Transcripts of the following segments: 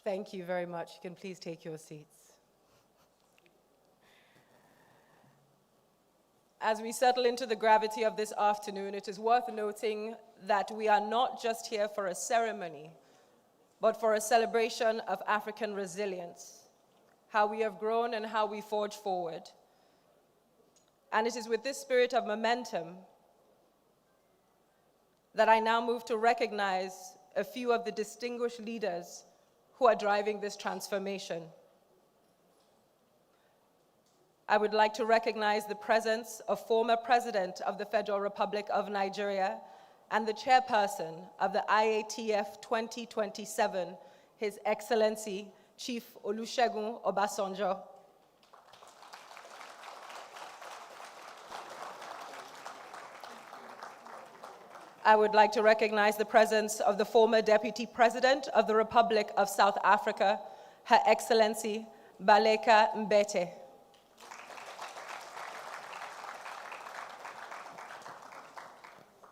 Thank you very much. You can please take your seats. As we settle into the gravity of this afternoon, it is worth noting that we are not just here for a ceremony, but for a celebration of African resilience, how we have grown and how we forge forward. And it is with this spirit of momentum that I now move to recognize a few of the distinguished leaders who are driving this transformation. I would like to recognize the presence of former President of the Federal Republic of Nigeria and the chairperson of the IATF 2027, His Excellency Chief Olusegun Obasanjo. I would like to recognize the presence of the former Deputy President of the Republic of South Africa, Her Excellency Baleka Mbete.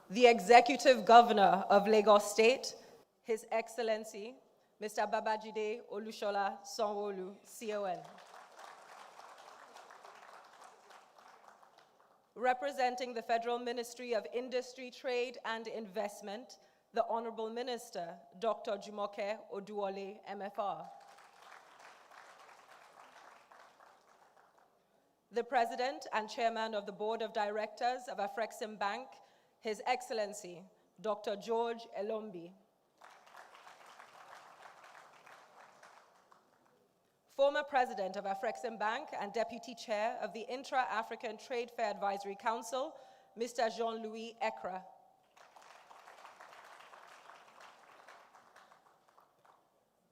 The Executive Governor of Lagos State, His Excellency Mr. Babajide Olusola Sanwo-Olu, CON. Representing the Federal Ministry of Industry, Trade and Investment, the Honorable Minister, Dr. Jumoke Oduwole, MFR. The President and Chairman of the Board of Directors of Afreximbank, His Excellency, Dr. George Elombi. Former President of Afreximbank and Deputy Chair of the Intra-African Trade Fair Advisory Council, Mr. Jean-Louis Ekra.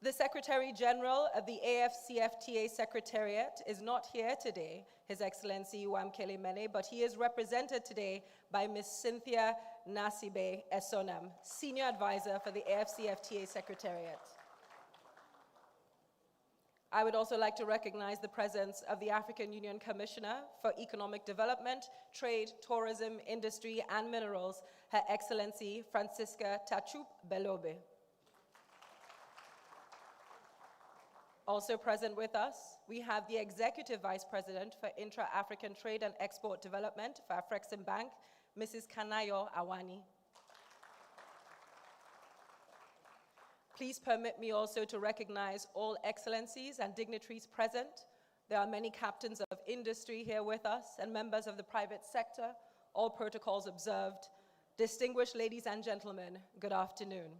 The Secretary General of the AfCFTA Secretariat is not here today, His Excellency Wamkele Mene, but he is represented today by Ms. Cynthia Nasibe Esonam, Senior Advisor for the AfCFTA Secretariat. I would also like to recognize the presence of the African Union Commissioner for Economic Development, Trade, Tourism, Industry, and Minerals, Her Excellency Francisca Tachup Belobe. Also present with us, we have the Executive Vice President for Intra-African Trade and Export Development for Afreximbank, Mrs. Kanayo Awani. Please permit me also to recognize all excellencies and dignitaries present. There are many captains of industry here with us and members of the private sector, all protocols observed. Distinguished ladies and gentlemen, good afternoon.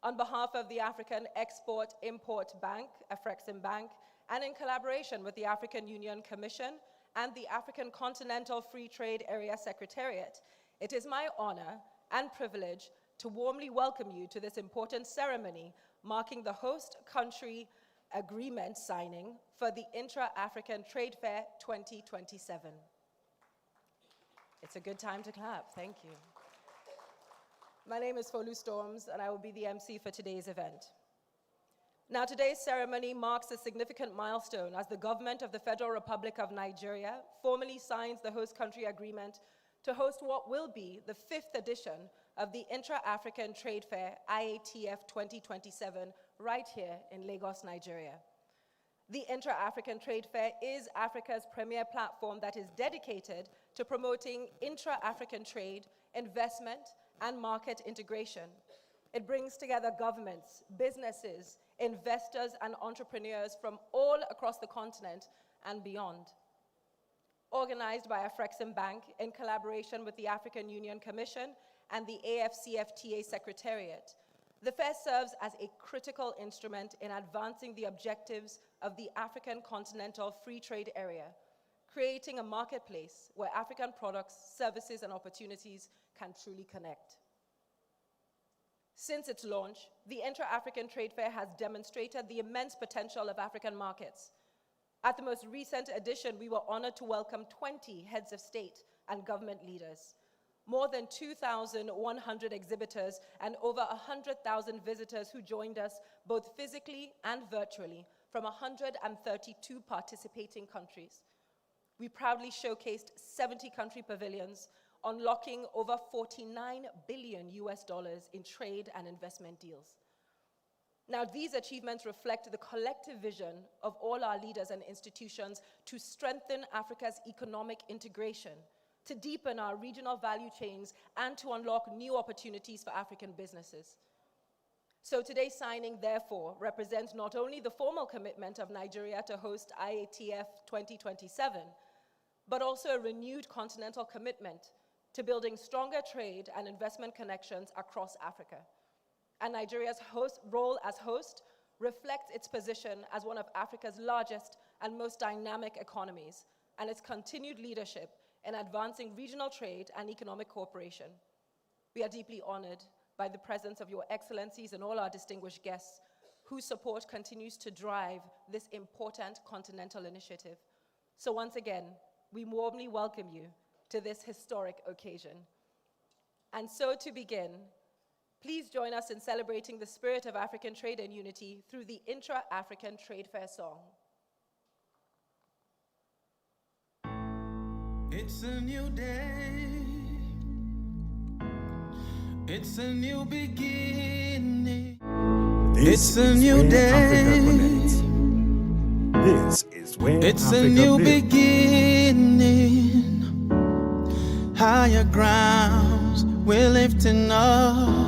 On behalf of the African Export-Import Bank, Afreximbank, and in collaboration with the African Union Commission and the African Continental Free Trade Area Secretariat, it is my honor and privilege to warmly welcome you to this important ceremony marking the host country agreement signing for the Intra-African Trade Fair 2027. It's a good time to clap, thank you. My name is Folu Storms, and I will be the MC for today's event. Now, today's ceremony marks a significant milestone as the government of the Federal Republic of Nigeria formally signs the host country agreement to host what will be the 5th edition of the Intra-African Trade Fair, IATF 2027, right here in Lagos, Nigeria. The Intra-African Trade Fair is Africa's premier platform that is dedicated to promoting intra-African trade, investment, and market integration. It brings together governments, businesses, investors, and entrepreneurs from all across the continent and beyond. Organized by Afreximbank in collaboration with the African Union Commission and the AfCFTA Secretariat, the fair serves as a critical instrument in advancing the objectives of the African Continental Free Trade Area, creating a marketplace where African products, services, and opportunities can truly connect. Since its launch, the Intra-African Trade Fair has demonstrated the immense potential of African markets. At the most recent edition, we were honored to welcome 20 heads of state and government leaders, more than 2,100 exhibitors, and over 100,000 visitors who joined us both physically and virtually from 132 participating countries. We proudly showcased 70 country pavilions, unlocking over $49 billion in trade and investment deals. Now, these achievements reflect the collective vision of all our leaders and institutions to strengthen Africa's economic integration, to deepen our regional value chains, and to unlock new opportunities for African businesses. So today's signing, therefore, represents not only the formal commitment of Nigeria to host IATF 2027, but also a renewed continental commitment to building stronger trade and investment connections across Africa. And Nigeria's role as host reflects its position as one of Africa's largest and most dynamic economies, and its continued leadership in advancing regional trade and economic cooperation. We are deeply honored by the presence of your excellencies and all our distinguished guests, whose support continues to drive this important continental initiative. So once again, we warmly welcome you to this historic occasion. And so to begin, please join us in celebrating the spirit of African trade and unity through the Intra-African Trade Fair song. It's a new day. It's a new beginning. It's a new day. This is where It's Africa a new lives. beginning. Higher grounds we're lifting up.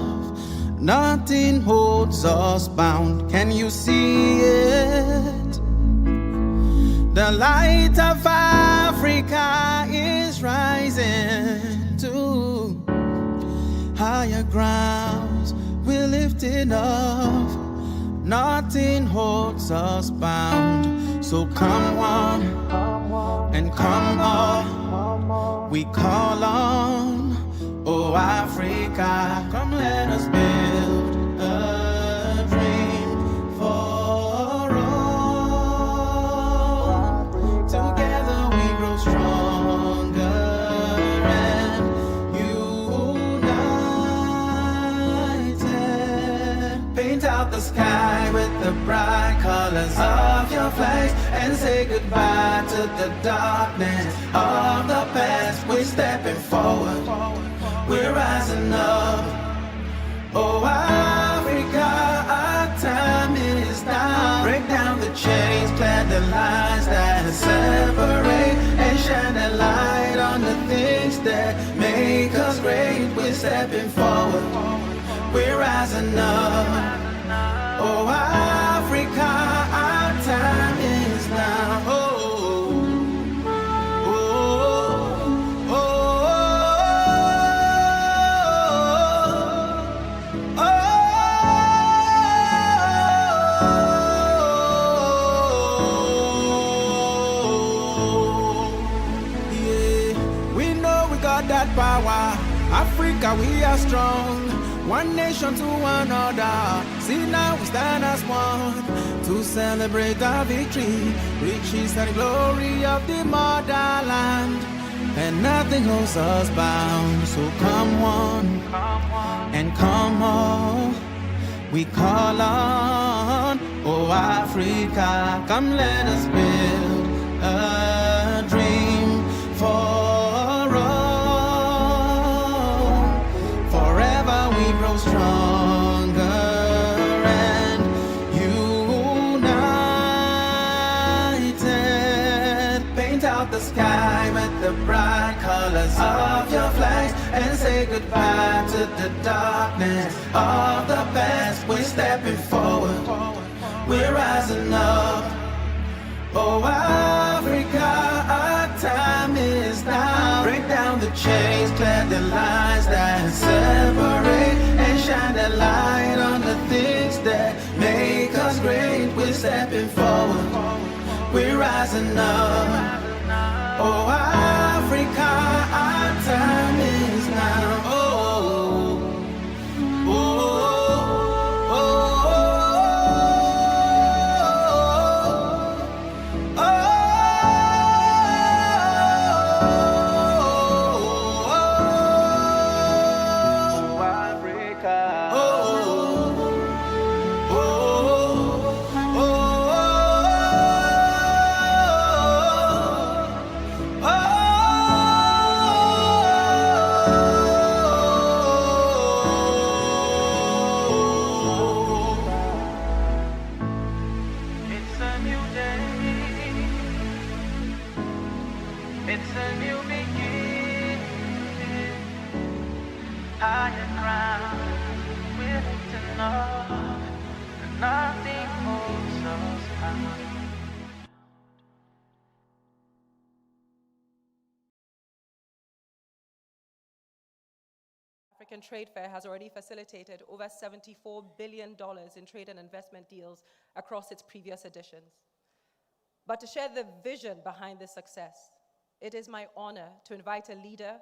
Nothing holds us bound. Can you see it? The light of Africa is rising to higher grounds. We're lifting up. Nothing holds us bound. So come on and come on. We call on, oh Africa, come let us build a dream for all. Together we grow stronger and united. Paint out the sky with the bright colors of your flags and say goodbye to the darkness of the past. We're stepping forward, we're rising up. Oh Africa, our time is now. Break down the chains, clear the lines that separate, and shine a light on the things that make us great. We're stepping forward, we're rising up. Oh Africa, our time is now. Oh, oh, oh, oh, oh, yeah. We know we got that power. Africa, we are strong. One nation to another. See now we stand as one to celebrate our victory, riches and glory of the motherland. And nothing holds us bound. So come on and come on. We call on, oh Africa, come let us build a dream for all. Forever we grow stronger and united. Paint out the sky with the bright colors of your flags and say goodbye to the darkness of the past. We're stepping forward, we're rising up. Oh Africa, our time is now. Break down the chains, clear the lines that separate, and shine a light on the things that make us great. We're stepping forward, we're rising up. Oh Africa, our time is now. Oh, oh, oh, oh, oh, Africa. Oh, oh, oh, oh, oh. ground. Willing to know that nothing moves us out. African Trade Fair has already facilitated over $74 billion in trade and investment deals across its previous editions. But to share the vision behind this success, it is my honor to invite a leader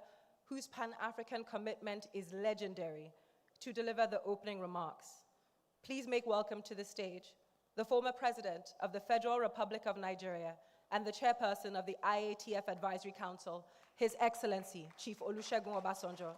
whose Pan-African commitment is legendary to deliver the opening remarks. Please make welcome to the stage the former president of the Federal Republic of Nigeria and the chairperson of the IATF Advisory Council, His Excellency Chief Olusegun Obasanjo.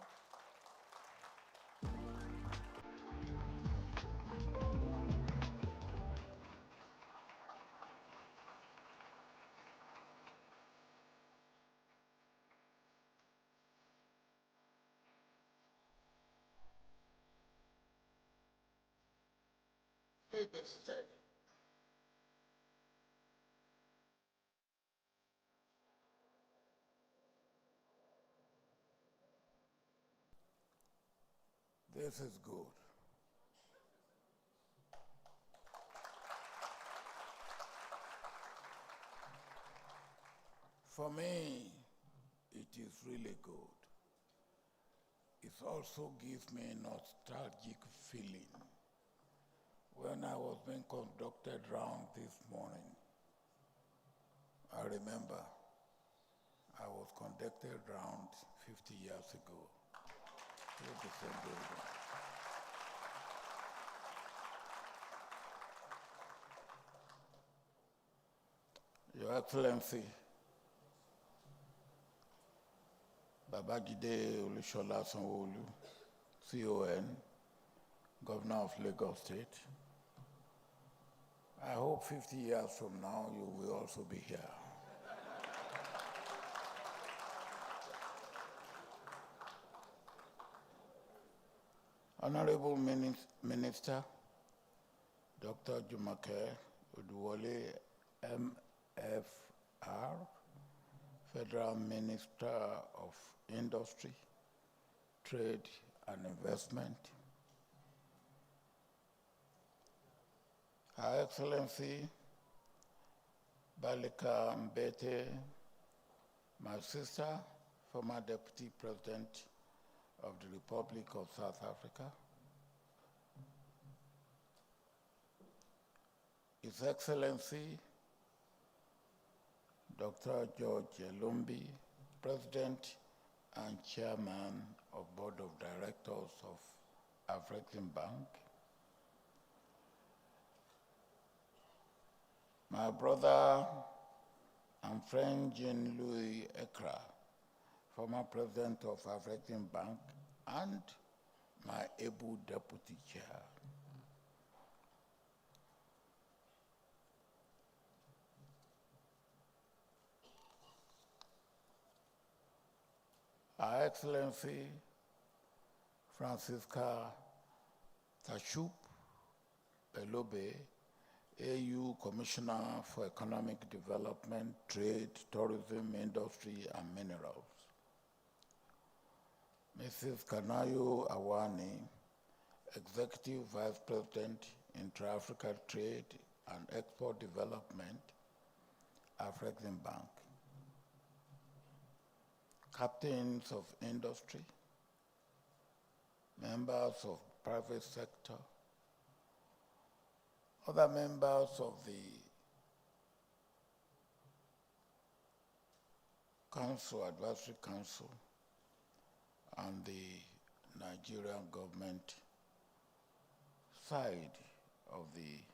This is good. For me, it is really good. It also gives me a nostalgic feeling. When I was being conducted round this morning, I remember I was conducted round 50 years ago. Through the same building. Your Excellency, Babajide Olusola Sanwo-Olu, CON, Governor of Lagos State. I hope 50 years from now you will also be here. Honorable Minister, Dr. Jumake Oduwole, MFR, Federal Minister of Industry, Trade and Investment, Her Excellency Balika Mbete, my sister, former Deputy President of the Republic of South Africa, His Excellency Dr. George Elumbi, President and Chairman of Board of Directors of Afreximbank, my brother and friend Jean-Louis Ekra, former President of Afreximbank, and my able Deputy Chair. Her Excellency Francisca Tashup Belobe, AU Commissioner for Economic Development, Trade, Tourism, Industry, and Minerals. Mrs. Kanayo Awani, Executive Vice President, Intra-Africa Trade and Export Development, Afreximbank. Captains of industry, members of private sector, other members of the Council, Advisory Council, and the Nigerian government side of the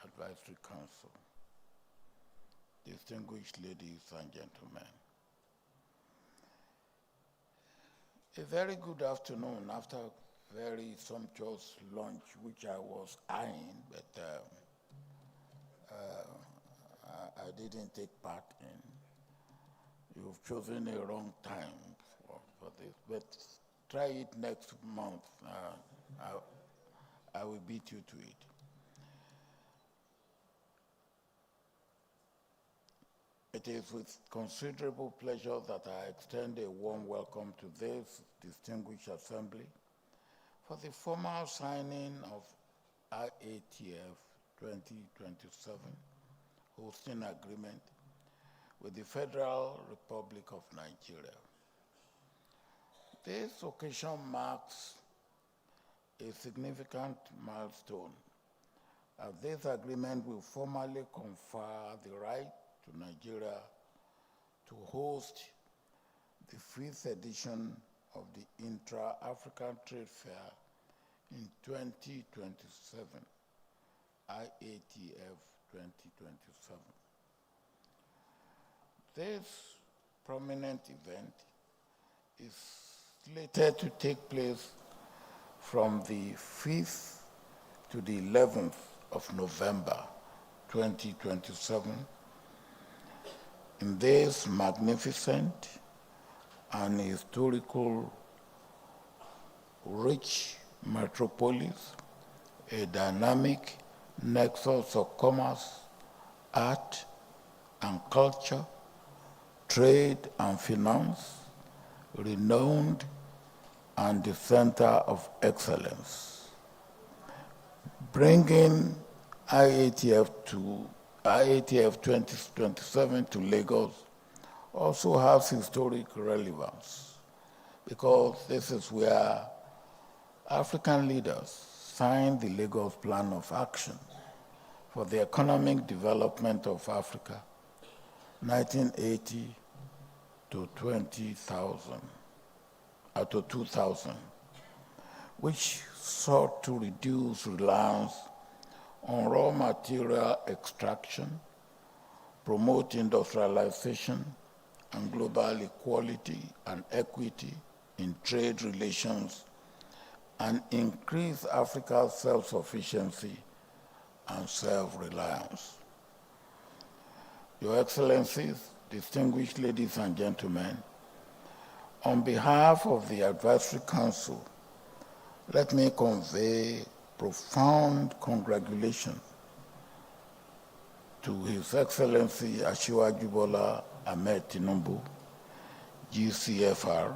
Advisory Council, distinguished ladies and gentlemen. A very good afternoon after a very sumptuous lunch, which I was eyeing, but I didn't take part in. You've chosen a wrong time for this, but try it next month. I will beat you to it. It is with considerable pleasure that I extend a warm welcome to this distinguished assembly for the formal signing of IATF 2027 hosting agreement with the Federal Republic of Nigeria. This occasion marks a significant milestone, as this agreement will formally confer the right to Nigeria to host the 5th edition of the Intra-African Trade Fair in 2027, IATF 2027. This prominent event is slated to take place from the 5th to the 11th of November 2027 in this magnificent and historical rich metropolis, a dynamic nexus of commerce, art and culture, trade and finance, renowned and the center of excellence. Bringing IATF 2027 to Lagos also has historic relevance, because this is where African leaders signed the Lagos Plan of Action for the Economic Development of Africa, 1980 to 2000, which sought to reduce reliance on raw material extraction, promote industrialization and global equality and equity in trade relations, and increase Africa's self-sufficiency and self-reliance. Your Excellencies, distinguished ladies and gentlemen, on behalf of the Advisory Council, let me convey profound congratulations to His Excellency Asiwaju Bola Ahmed Tinubu, GCFR,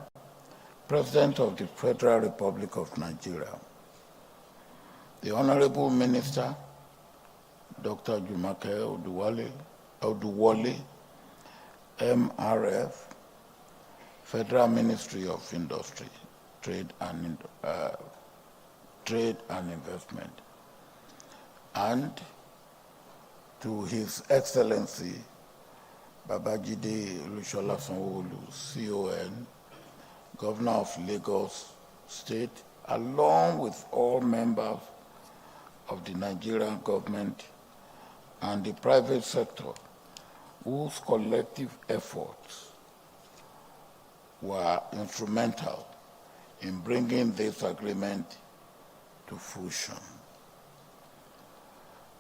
President of the Federal Republic of Nigeria, the Honorable Minister, Dr. Jumake Oduwole, MRF, Federal Ministry of Industry, Trade and Investment, and to His Excellency Babajide Olusola Sanwo-Olu, CON, Governor of Lagos State, along with all members of the Nigerian government and the private sector, whose collective efforts were instrumental in bringing this agreement to fruition.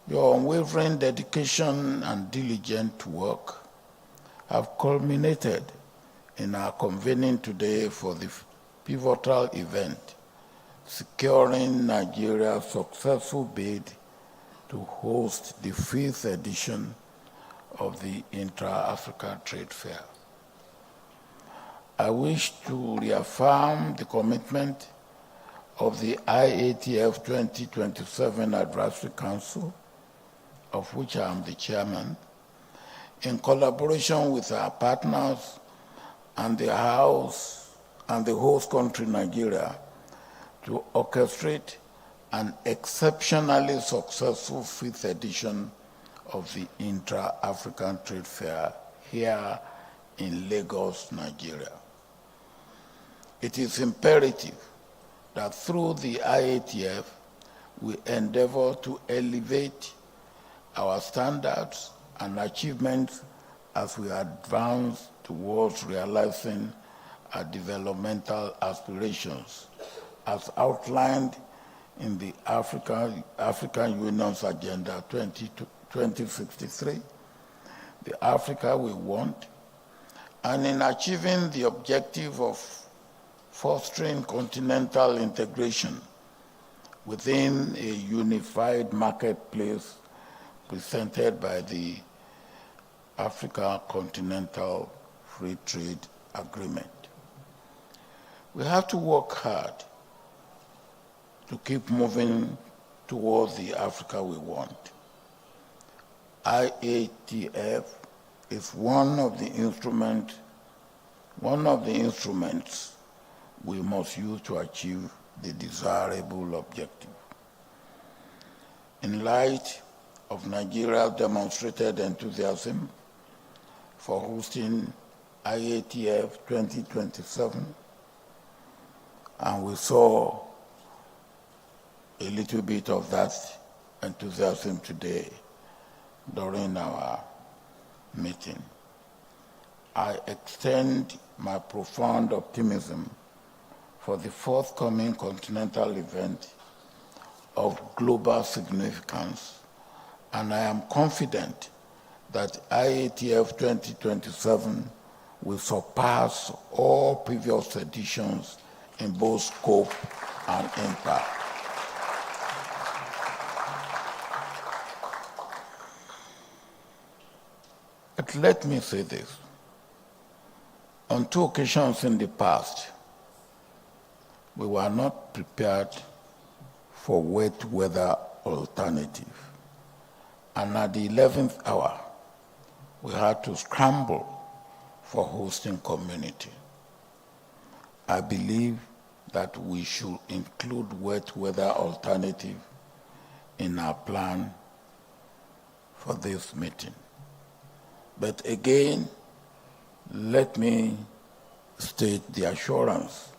Your unwavering dedication and diligent work have culminated in our convening today for the pivotal event, securing Nigeria's successful bid to host the 5th edition of the Intra-African Trade Fair. I wish to reaffirm the commitment of the IATF 2027 Advisory Council, of which I am the chairman, in collaboration with our partners and the host country, Nigeria, to orchestrate an exceptionally successful 5th edition of the Intra-African Trade Fair here in Lagos, Nigeria. It is imperative that through the IATF, we endeavor to elevate our standards and achievements as we advance towards realizing our developmental aspirations, as outlined in the African Union's Agenda 2063, the Africa we want, and in achieving the objective of fostering continental integration within a unified marketplace presented by the Africa Continental Free Trade Agreement. We have to work hard to keep moving towards the Africa we want. IATF is one of the instruments we must use to achieve the desirable objective. In light of Nigeria's demonstrated enthusiasm for hosting IATF 2027, and we saw a little bit of that enthusiasm today during our meeting, I extend my profound optimism for the forthcoming continental event of global significance, and I am confident that IATF 2027 will surpass all previous editions in both scope and impact. But let me say this. On 2 occasions in the past, we were not prepared for wet weather alternative. And at the 11th hour, we had to scramble for hosting community. I believe that we should include wet weather alternative in our plan for this meeting. But again, let me state the assurance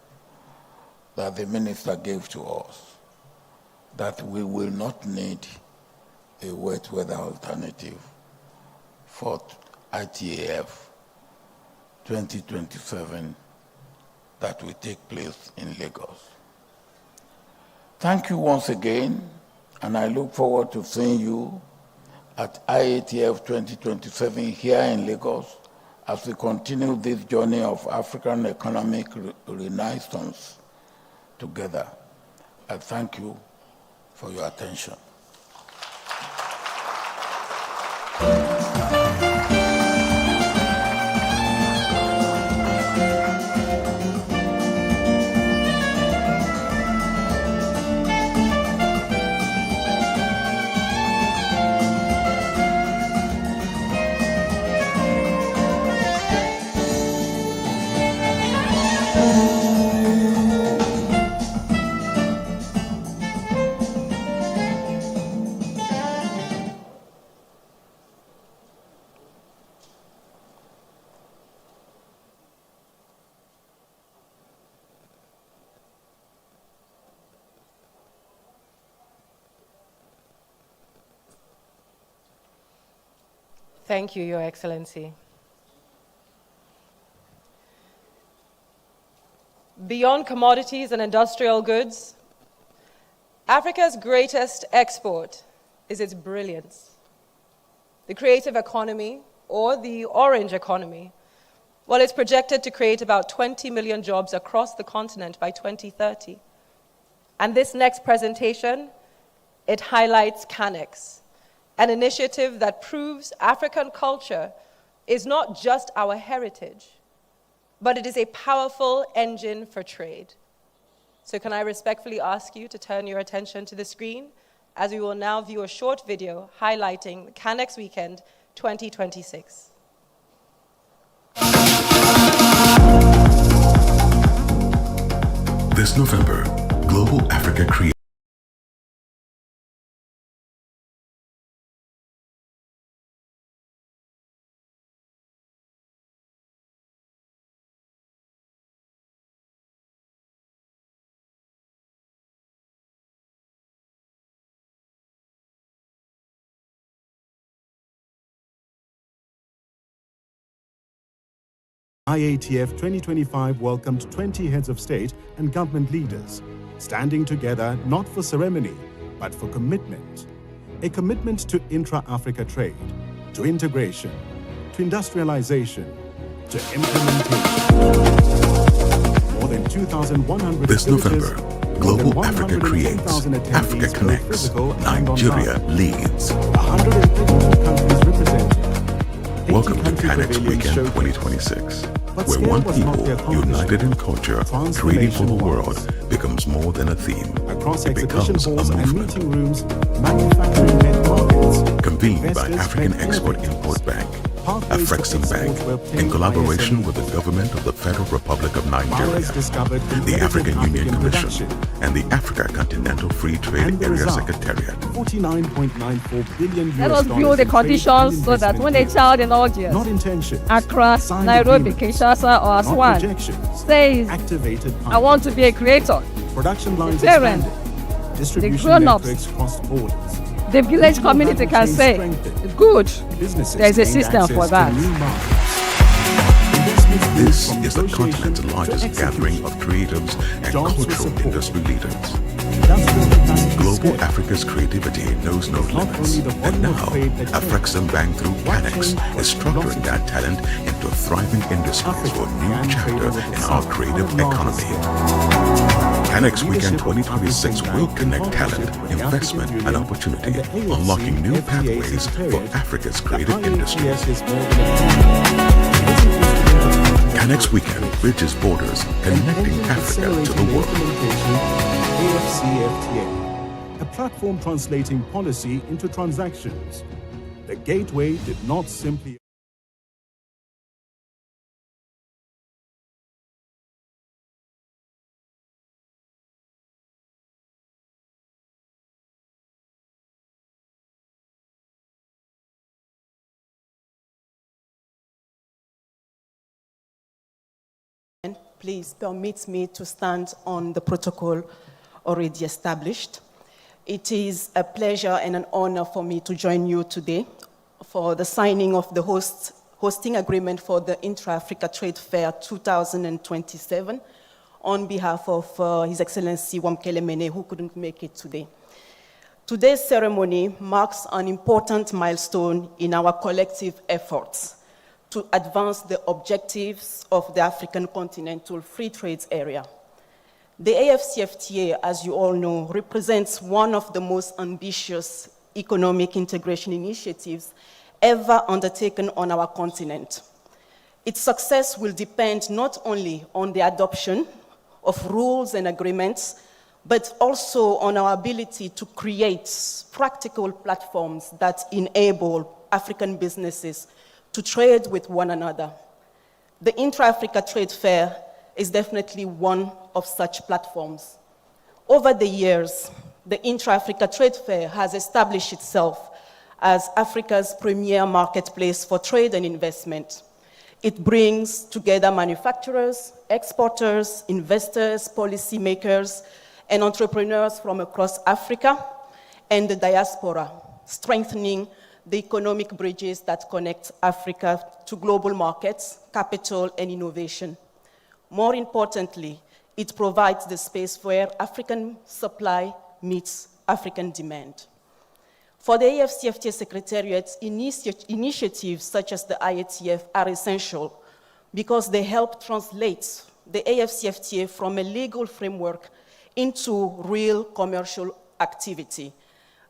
that the minister gave to us that we will not need a wet weather alternative for IATF 2027 that will take place in Lagos. Thank you once again, and I look forward to seeing you at IATF 2027 here in Lagos as we continue this journey of African economic renaissance together. I thank you for your attention. Thank you, Your Excellency. Beyond commodities and industrial goods, Africa's greatest export is its brilliance. The creative economy, or the orange economy, well, it's projected to create about 20 million jobs across the continent by 2030. And this next presentation, it highlights CANEX, an initiative that proves African culture is not just our heritage, but it is a powerful engine for trade. So can I respectfully ask you to turn your attention to the screen as we will now view a short video highlighting the CANEX Weekend 2026. This November, Global Africa Creates IATF 2025 welcomed 20 heads of state and government leaders, standing together not for ceremony, but for commitment. A commitment to intra-Africa trade, to integration, to industrialization, to implementation. More than 2,100 This November, Global Africa Creates, Africa Connects, Nigeria leads. 132 countries represented. Welcome to CANEX Weekend 2026, where one people united in culture, creating for the world, becomes more than a theme. Across It exhibition becomes a halls and movement. meeting rooms, manufacturing-led markets, Convened by investors African led Export-Import Bank, pathways to exports were Afreximbank, obtained in by collaboration SMEs. with the government of the Federal Republic of Buyers Nigeria, discovered the competitive African Union Commission, production, and the Africa Continental Free Trade and the Area result, Secretariat. $49.94 billion Let us build the conditions so that when a child in Algiers, not intention, Accra, signed Nairobi, agreements, Kinshasa, or not Aswan projections, says, activated I want to be a creator, production lines parent, expanded, distribution grown-ups, networks crossed borders. the village Regional community value can chains say, strengthened. good, Businesses there is a gained system access for to that. new markets. Investments moved This from is the negotiation continent's to largest execution. gathering of creatives and Jobs with cultural support. industry leaders. That's what the planet Global is. Africa's creativity knows no It's not limits. only the And volume of now, trade that changes. Afreximbank through CANEX Blockchain is was structuring velocity. that talent into thriving industries Africa for a new began chapter trading with in the our South creative on a larger economy. scale. CANEX Weekend Leadership of 2026 AfreximBank will in connect partnership talent, with the investment, African and Union opportunity, and the AFC unlocking new FTA pathways for Secretariat. Africa's The creative IATF industries. is more than a CANEX Weekend bridges borders, connecting Africa to the world. AfCFTA, a platform translating policy into transactions. The gateway did not simply Please permit me to stand on the protocol already established. It is a pleasure and an honor for me to join you today for the signing of the hosting agreement for the Intra-Africa Trade Fair 2027 on behalf of His Excellency Wamkele Mene, who couldn't make it today. Today's ceremony marks an important milestone in our collective efforts to advance the objectives of the African Continental Free Trade Area. The AfCFTA, as you all know, represents one of the most ambitious economic integration initiatives ever undertaken on our continent. Its success will depend not only on the adoption of rules and agreements, but also on our ability to create practical platforms that enable African businesses to trade with one another. The Intra-Africa Trade Fair is definitely one of such platforms. Over the years, the Intra-Africa Trade Fair has established itself as Africa's premier marketplace for trade and investment. It brings together manufacturers, exporters, investors, policymakers, and entrepreneurs from across Africa and the diaspora, strengthening the economic bridges that connect Africa to global markets, capital, and innovation. More importantly, it provides the space where African supply meets African demand. For the AfCFTA Secretariat, initiatives such as the IATF are essential because they help translate the AfCFTA from a legal framework into real commercial activity.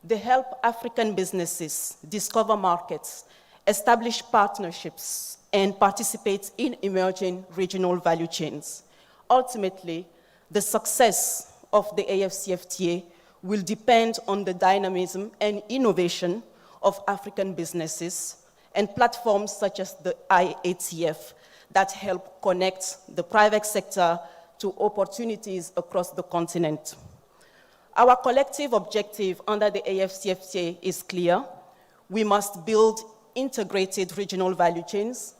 They help African businesses discover markets, establish partnerships, and participate in emerging regional value chains. Ultimately, the success of the AfCFTA will depend on the dynamism and innovation of African businesses and platforms such as the IATF that help connect the private sector to opportunities across the continent. Our collective objective under the AfCFTA is clear. We must build integrated regional value chains,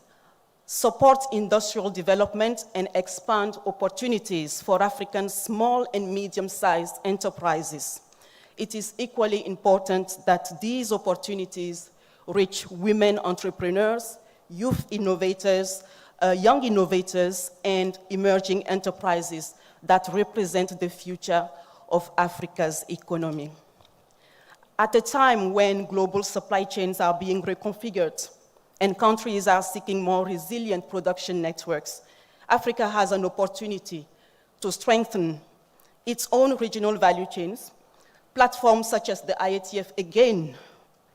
support industrial development, and expand opportunities for African small and medium-sized enterprises. It is equally important that these opportunities reach women entrepreneurs, youth innovators, young innovators, and emerging enterprises that represent the future of Africa's economy. At a time when global supply chains are being reconfigured and countries are seeking more resilient production networks, Africa has an opportunity to strengthen its own regional value chains. Platforms such as the IATF, again,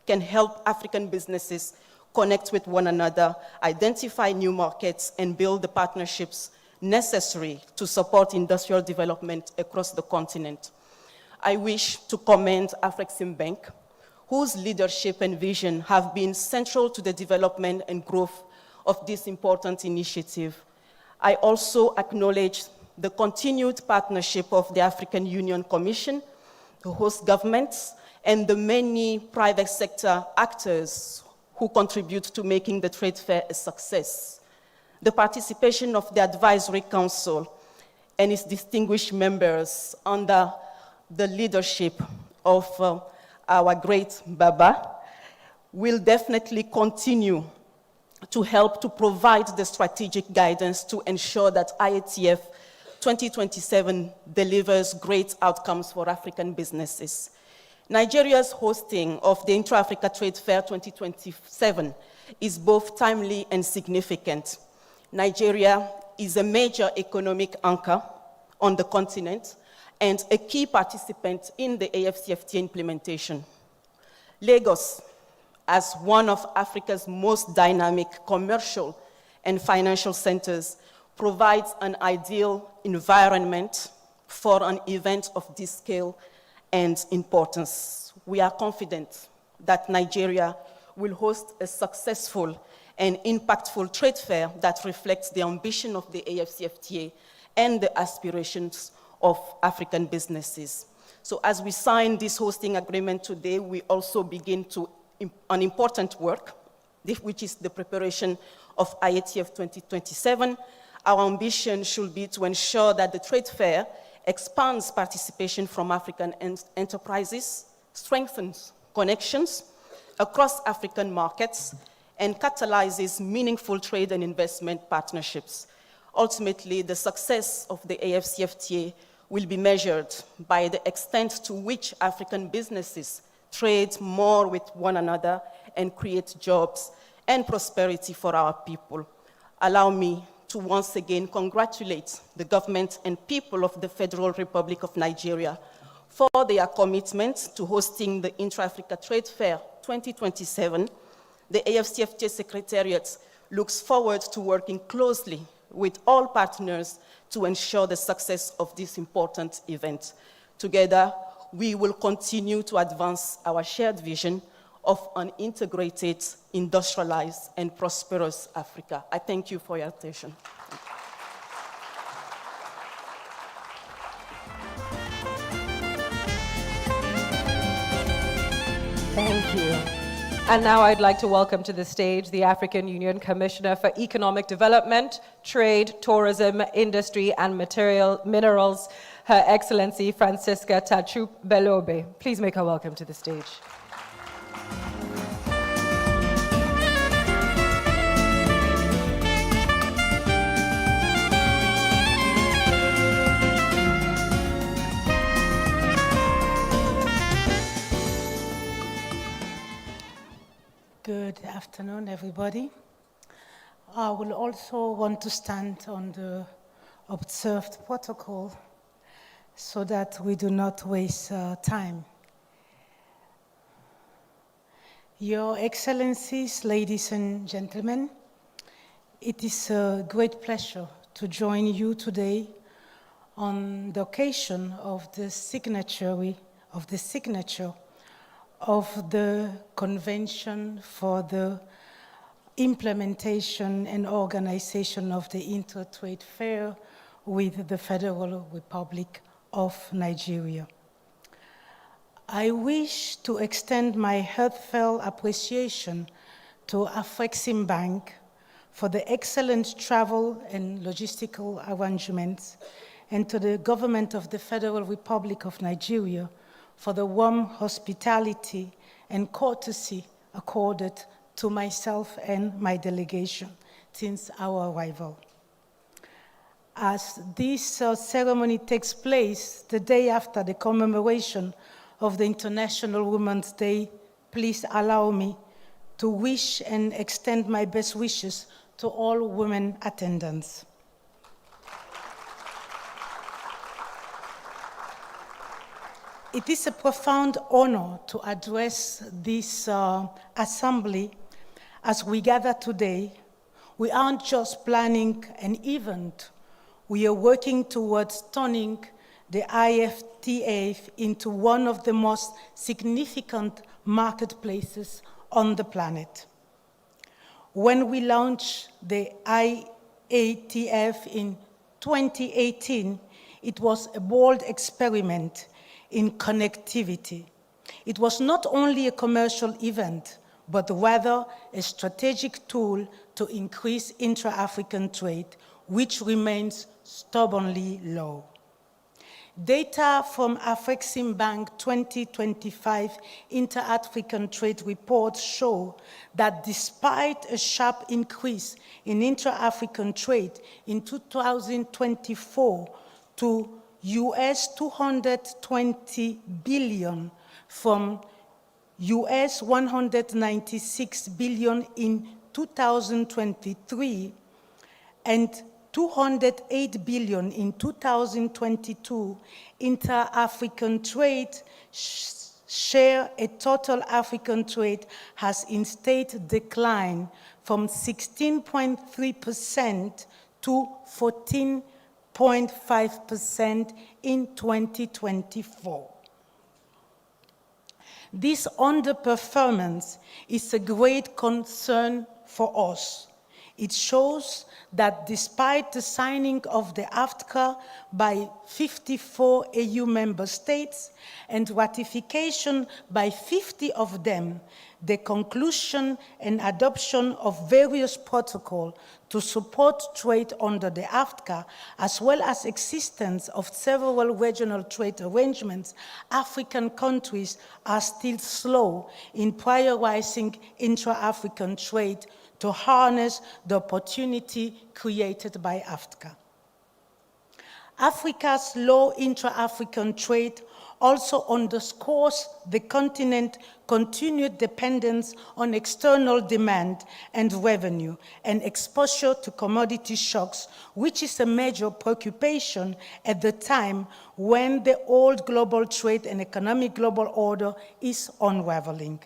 can help African businesses connect with one another, identify new markets, and build the partnerships necessary to support industrial development across the continent. I wish to commend Afreximbank, whose leadership and vision have been central to the development and growth of this important initiative. I also acknowledge the continued partnership of the African Union Commission, the host governments, and the many private sector actors who contribute to making the trade fair a success. The participation of the Advisory Council and its distinguished members under the leadership of our great Baba will definitely continue to help to provide the strategic guidance to ensure that IATF 2027 delivers great outcomes for African businesses. Nigeria's hosting of the Intra-Africa Trade Fair 2027 is both timely and significant. Nigeria is a major economic anchor on the continent and a key participant in the AfCFTA implementation. Lagos, as one of Africa's most dynamic commercial and financial centers, provides an ideal environment for an event of this scale and importance. We are confident that Nigeria will host a successful and impactful trade fair that reflects the ambition of the AfCFTA and the aspirations of African businesses. So as we sign this hosting agreement today, we also begin an important work, which is the preparation of IATF 2027. Our ambition should be to ensure that the trade fair expands participation from African enterprises, strengthens connections across African markets, and catalyzes meaningful trade and investment partnerships. Ultimately, the success of the AfCFTA will be measured by the extent to which African businesses trade more with one another and create jobs and prosperity for our people. Allow me to once again congratulate the government and people of the Federal Republic of Nigeria for their commitment to hosting the Intra-Africa Trade Fair 2027. The AfCFTA Secretariat looks forward to working closely with all partners to ensure the success of this important event. Together, we will continue to advance our shared vision of an integrated, industrialized, and prosperous Africa. I thank you for your attention. Thank you. And now I'd like to welcome to the stage the African Union Commissioner for Economic Development, Trade, Tourism, Industry, and Minerals, Her Excellency Francisca Tachup Belobe. Please make her welcome to the stage. Good afternoon, everybody. I will also want to stand on the observed protocol so that we do not waste time. Your Excellencies, ladies and gentlemen, it is a great pleasure to join you today on the occasion of the signature of the Convention for the Implementation and Organization of the Inter-Trade Fair with the Federal Republic of Nigeria. I wish to extend my heartfelt appreciation to Afreximbank for the excellent travel and logistical arrangements, and to the government of the Federal Republic of Nigeria for the warm hospitality and courtesy accorded to myself and my delegation since our arrival. As this ceremony takes place the day after the commemoration of the International Women's Day, please allow me to wish and extend my best wishes to all women attendants. It is a profound honor to address this assembly as we gather today, we aren't just planning an event, we are working towards turning the IATF into one of the most significant marketplaces on the planet. When we launched the IATF in 2018, it was a bold experiment in connectivity. It was not only a commercial event, but rather a strategic tool to increase intra-African trade, which remains stubbornly low. Data from Afreximbank 2025 Inter-African Trade Report show that despite a sharp increase in intra-African trade in 2024 to US 220 billion from US 196 billion in 2023 and 208 billion in 2022, inter-African trade share a total African trade has instead declined from 16.3% to 14.5% in 2024. This underperformance is a great concern for us. It shows that despite the signing of the AfCFTA by 54 AU member states and ratification by 50 of them, the conclusion and adoption of various protocols to support trade under the AfCFTA, as well as existence of several regional trade arrangements, African countries are still slow in prioritizing intra-African trade to harness the opportunity created by AfCFTA. Africa's low intra-African trade also underscores the continent's continued dependence on external demand and revenue and exposure to commodity shocks, which is a major preoccupation at the time when the old global trade and economic global order is unraveling.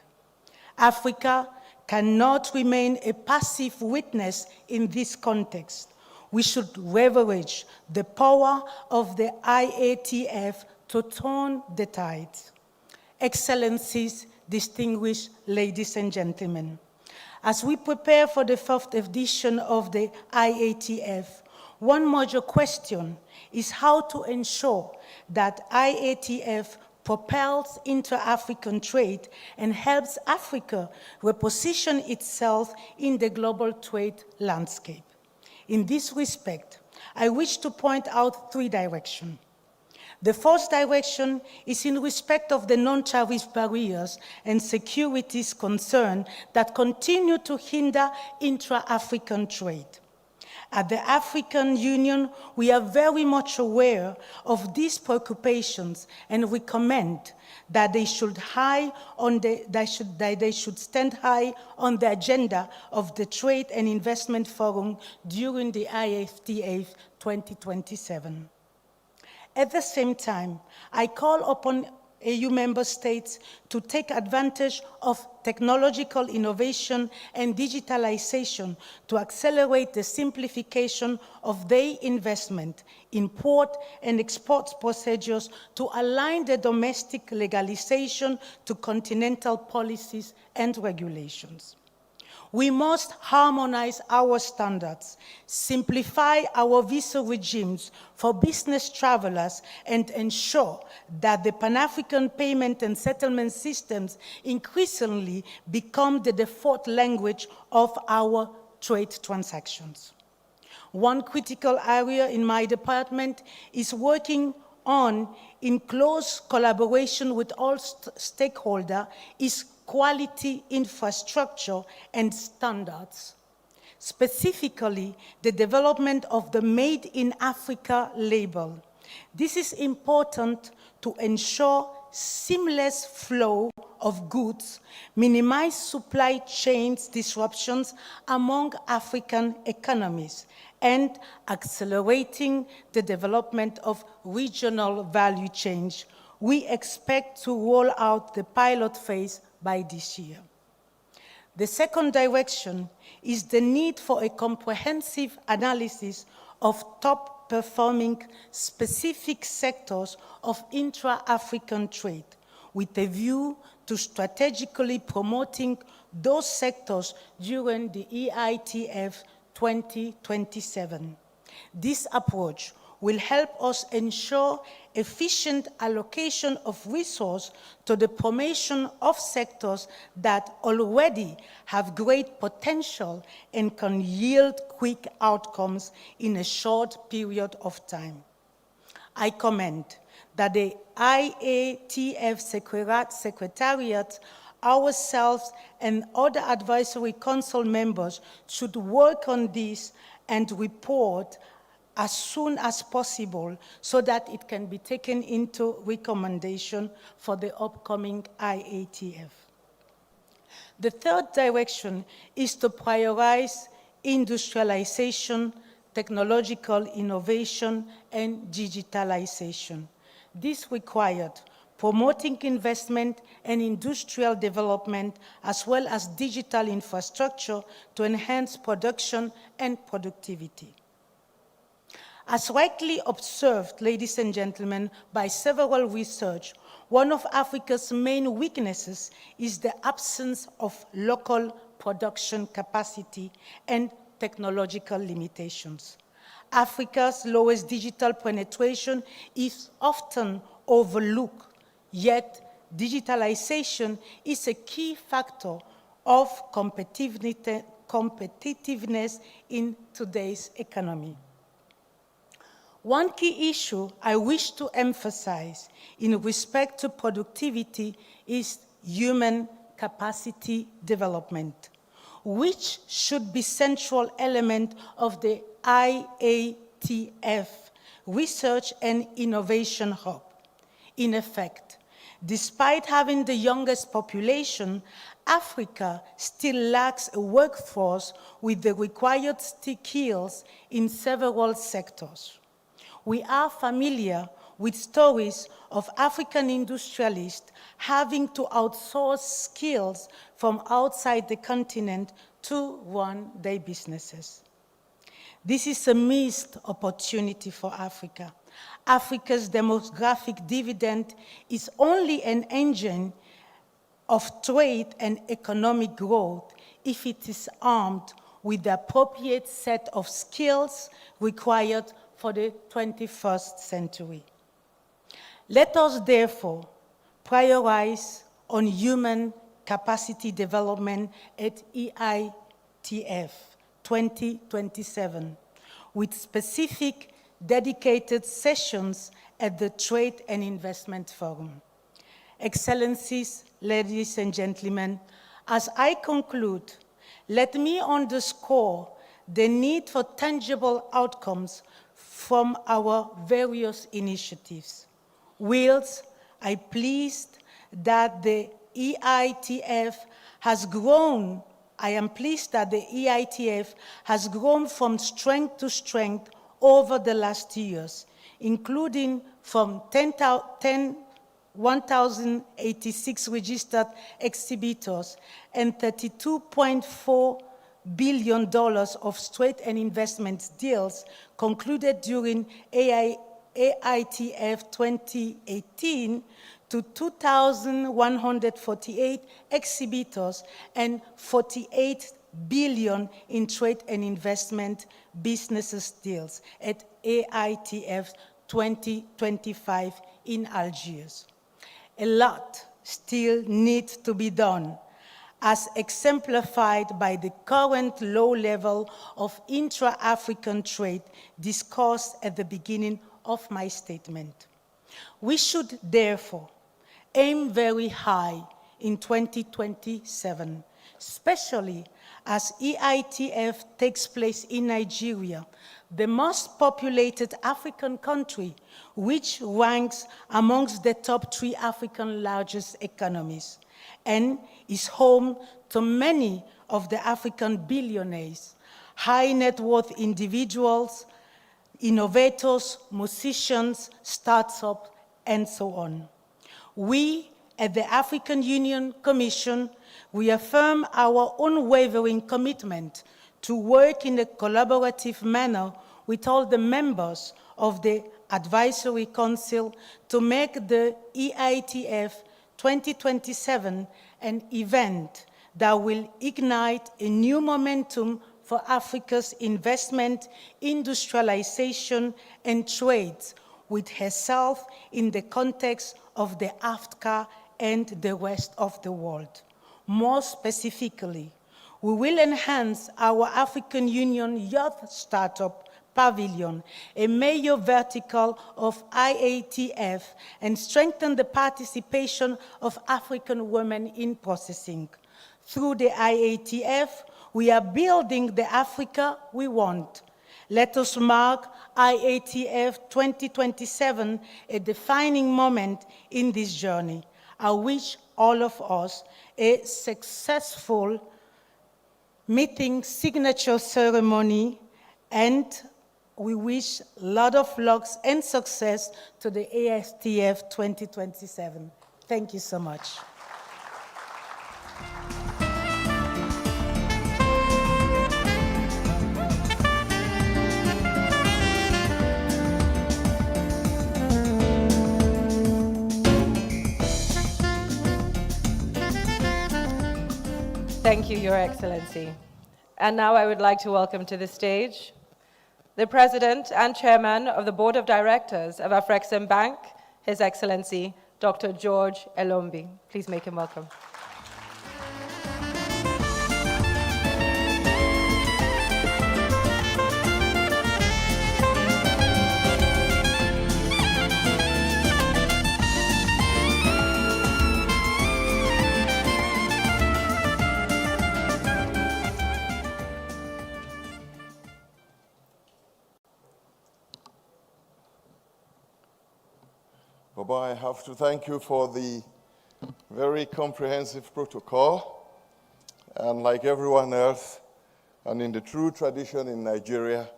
Africa cannot remain a passive witness in this context. We should leverage the power of the IATF to turn the tide. Excellencies, distinguished ladies and gentlemen, as we prepare for the 4th edition of the IATF, one major question is how to ensure that IATF propels inter-African trade and helps Africa reposition itself in the global trade landscape. In this respect, I wish to point out 3 directions. The first direction is in respect of the non-tariff barriers and securities concerns that continue to hinder intra-African trade. At the African Union, we are very much aware of these preoccupations and recommend that they should stand high on the agenda of the Trade and Investment Forum during the IATF 2027. At the same time, I call upon AU member states to take advantage of technological innovation and digitalization to accelerate the simplification of their investment, import and export procedures to align the domestic legalization to continental policies and regulations. We must harmonize our standards, simplify our visa regimes for business travelers, and ensure that the Pan-African payment and settlement systems increasingly become the default language of our trade transactions. One critical area in my department is working on, in close collaboration with all stakeholders, is quality infrastructure and standards. Specifically, the development of the Made in Africa label. This is important to ensure seamless flow of goods, minimize supply chains disruptions among African economies, and accelerating the development of regional value chains. We expect to roll out the pilot phase by this year. The second direction is the need for a comprehensive analysis of top-performing specific sectors of intra-African trade, with a view to strategically promoting those sectors during the EITF 2027. This approach will help us ensure efficient allocation of resource to the promotion of sectors that already have great potential and can yield quick outcomes in a short period of time. I commend that the IATF Secretariat, ourselves, and other advisory council members should work on this and report as soon as possible so that it can be taken into recommendation for the upcoming IATF. The third direction is to prioritize industrialization, technological innovation, and digitalization. This required promoting investment and industrial development, as well as digital infrastructure to enhance production and productivity. As rightly observed, ladies and gentlemen, by several research, one of Africa's main weaknesses is the absence of local production capacity and technological limitations. Africa's lowest digital penetration is often overlooked, yet digitalization is a key factor of competitiveness in today's economy. One key issue I wish to emphasize in respect to productivity is human capacity development, which should be central element of the IATF Research and Innovation Hub. In effect, despite having the youngest population, Africa still lacks a workforce with the required skills in several sectors. We are familiar with stories of African industrialists having to outsource skills from outside the continent to run their businesses. This is a missed opportunity for Africa. Africa's demographic dividend is only an engine of trade and economic growth if it is armed with the appropriate set of skills required for the 21st century. Let us therefore prioritize on human capacity development at EITF 2027, with specific dedicated sessions at the Trade and Investment Forum. Excellencies, ladies and gentlemen, as I conclude, let me underscore the need for tangible outcomes from our various initiatives. Whilst I'm pleased that the EITF has grown, I am pleased that the EITF has grown from strength to strength over the last years, including from 1,086 registered exhibitors and $32.4 billion of trade and investment deals concluded during AITF 2018 to 2,148 exhibitors and 48 billion in trade and investment businesses deals at AITF 2025 in Algiers. A lot still needs to be done, as exemplified by the current low level of intra-African trade discussed at the beginning of my statement. We should therefore aim very high in 2027, especially as EITF takes place in Nigeria, the most populated African country, which ranks amongst the top 3 African largest economies, and is home to many of the African billionaires, high net worth individuals, innovators, musicians, startups, and so on. We at the African Union Commission, we affirm our unwavering commitment to work in a collaborative manner with all the members of the Advisory Council to make the IATF 2027 an event that will ignite a new momentum for Africa's investment, industrialization, and trade with herself in the context of the AfCFTA and the rest of the world. More specifically, we will enhance our African Union Youth Startup Pavilion, a major vertical of IATF, and strengthen the participation of African women in processing. Through the IATF, we are building the Africa we want. Let us mark IATF 2027 a defining moment in this journey. I wish all of us a successful meeting signature ceremony, and we wish a lot of luck and success to the AfCFTA 2027. Thank you so much. Thank you, Your Excellency. And now I would like to welcome to the stage the President and Chairman of the Board of Directors of Afreximbank, His Excellency, Dr. George Elombi. Please make him welcome. Baba, I have to thank you for the very comprehensive protocol. And like everyone else, and in the true tradition in Nigeria,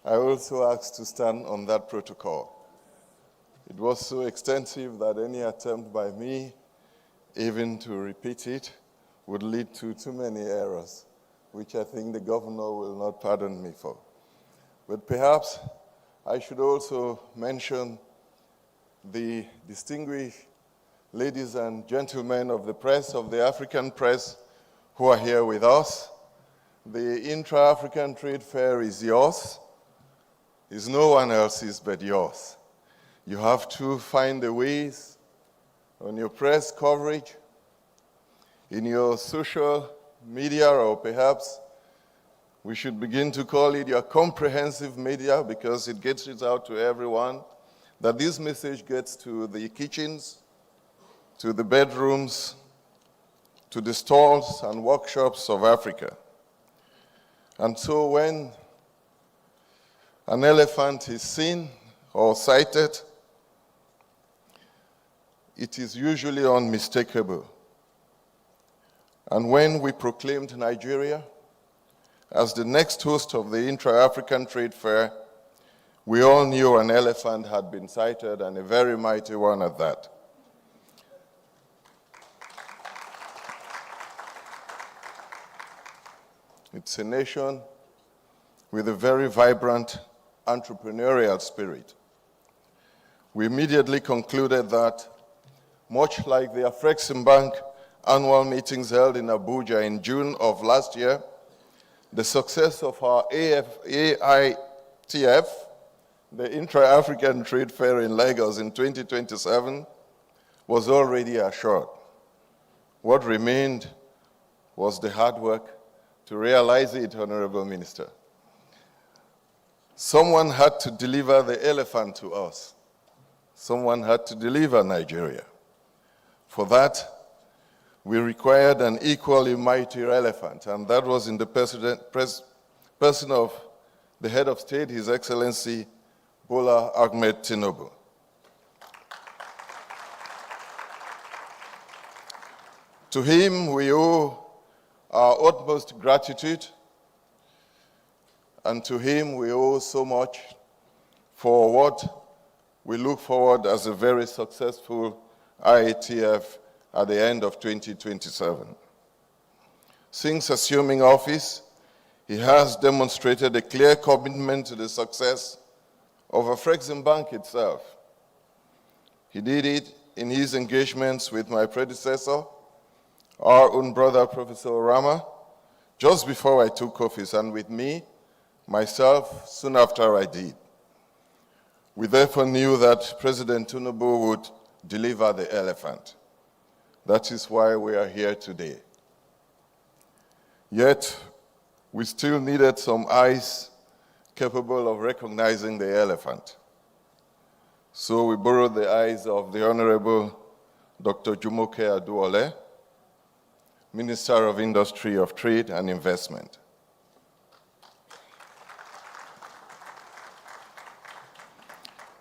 I also asked to stand on that protocol. It was so extensive that any attempt by me, even to repeat it, would lead to too many errors, which I think the governor will not pardon me for. But perhaps I should also mention the distinguished ladies and gentlemen of the press, of the African press, who are here with us. The Intra-African Trade Fair is yours. It's no one else's but yours. You have to find the ways on your press coverage, in your social media, or perhaps we should begin to call it your comprehensive media, because it gets it out to everyone, that this message gets to the kitchens, to the bedrooms, to the stalls and workshops of Africa. And so when an elephant is seen or sighted, it is usually unmistakable. And when we proclaimed Nigeria as the next host of the Intra-African Trade Fair, we all knew an elephant had been sighted, and a very mighty one at that. It's a nation with a very vibrant entrepreneurial spirit. We immediately concluded that, much like the Afreximbank annual meetings held in Abuja in June of last year, the success of our AITF, the Intra-African Trade Fair in Lagos in 2027, was already assured. What remained was the hard work to realize it, Honorable Minister. Someone had to deliver the elephant to us. Someone had to deliver Nigeria. For that, we required an equally mighty elephant, and that was in the person of the head of state, His Excellency Bola Ahmed Tinubu. To him, we owe our utmost gratitude, and to him we owe so much for what we look forward as a very successful IATF at the end of 2027. Since assuming office, he has demonstrated a clear commitment to the success of Afreximbank itself. He did it in his engagements with my predecessor, our own brother, Professor Rama, just before I took office, and with me, myself, soon after I did. We therefore knew that President Tinubu would deliver the elephant. That is why we are here today. Yet, we still needed some eyes capable of recognizing the elephant. So we borrowed the eyes of the Honorable Dr. Jumoke Aduole, Minister of Industry, of Trade and Investment.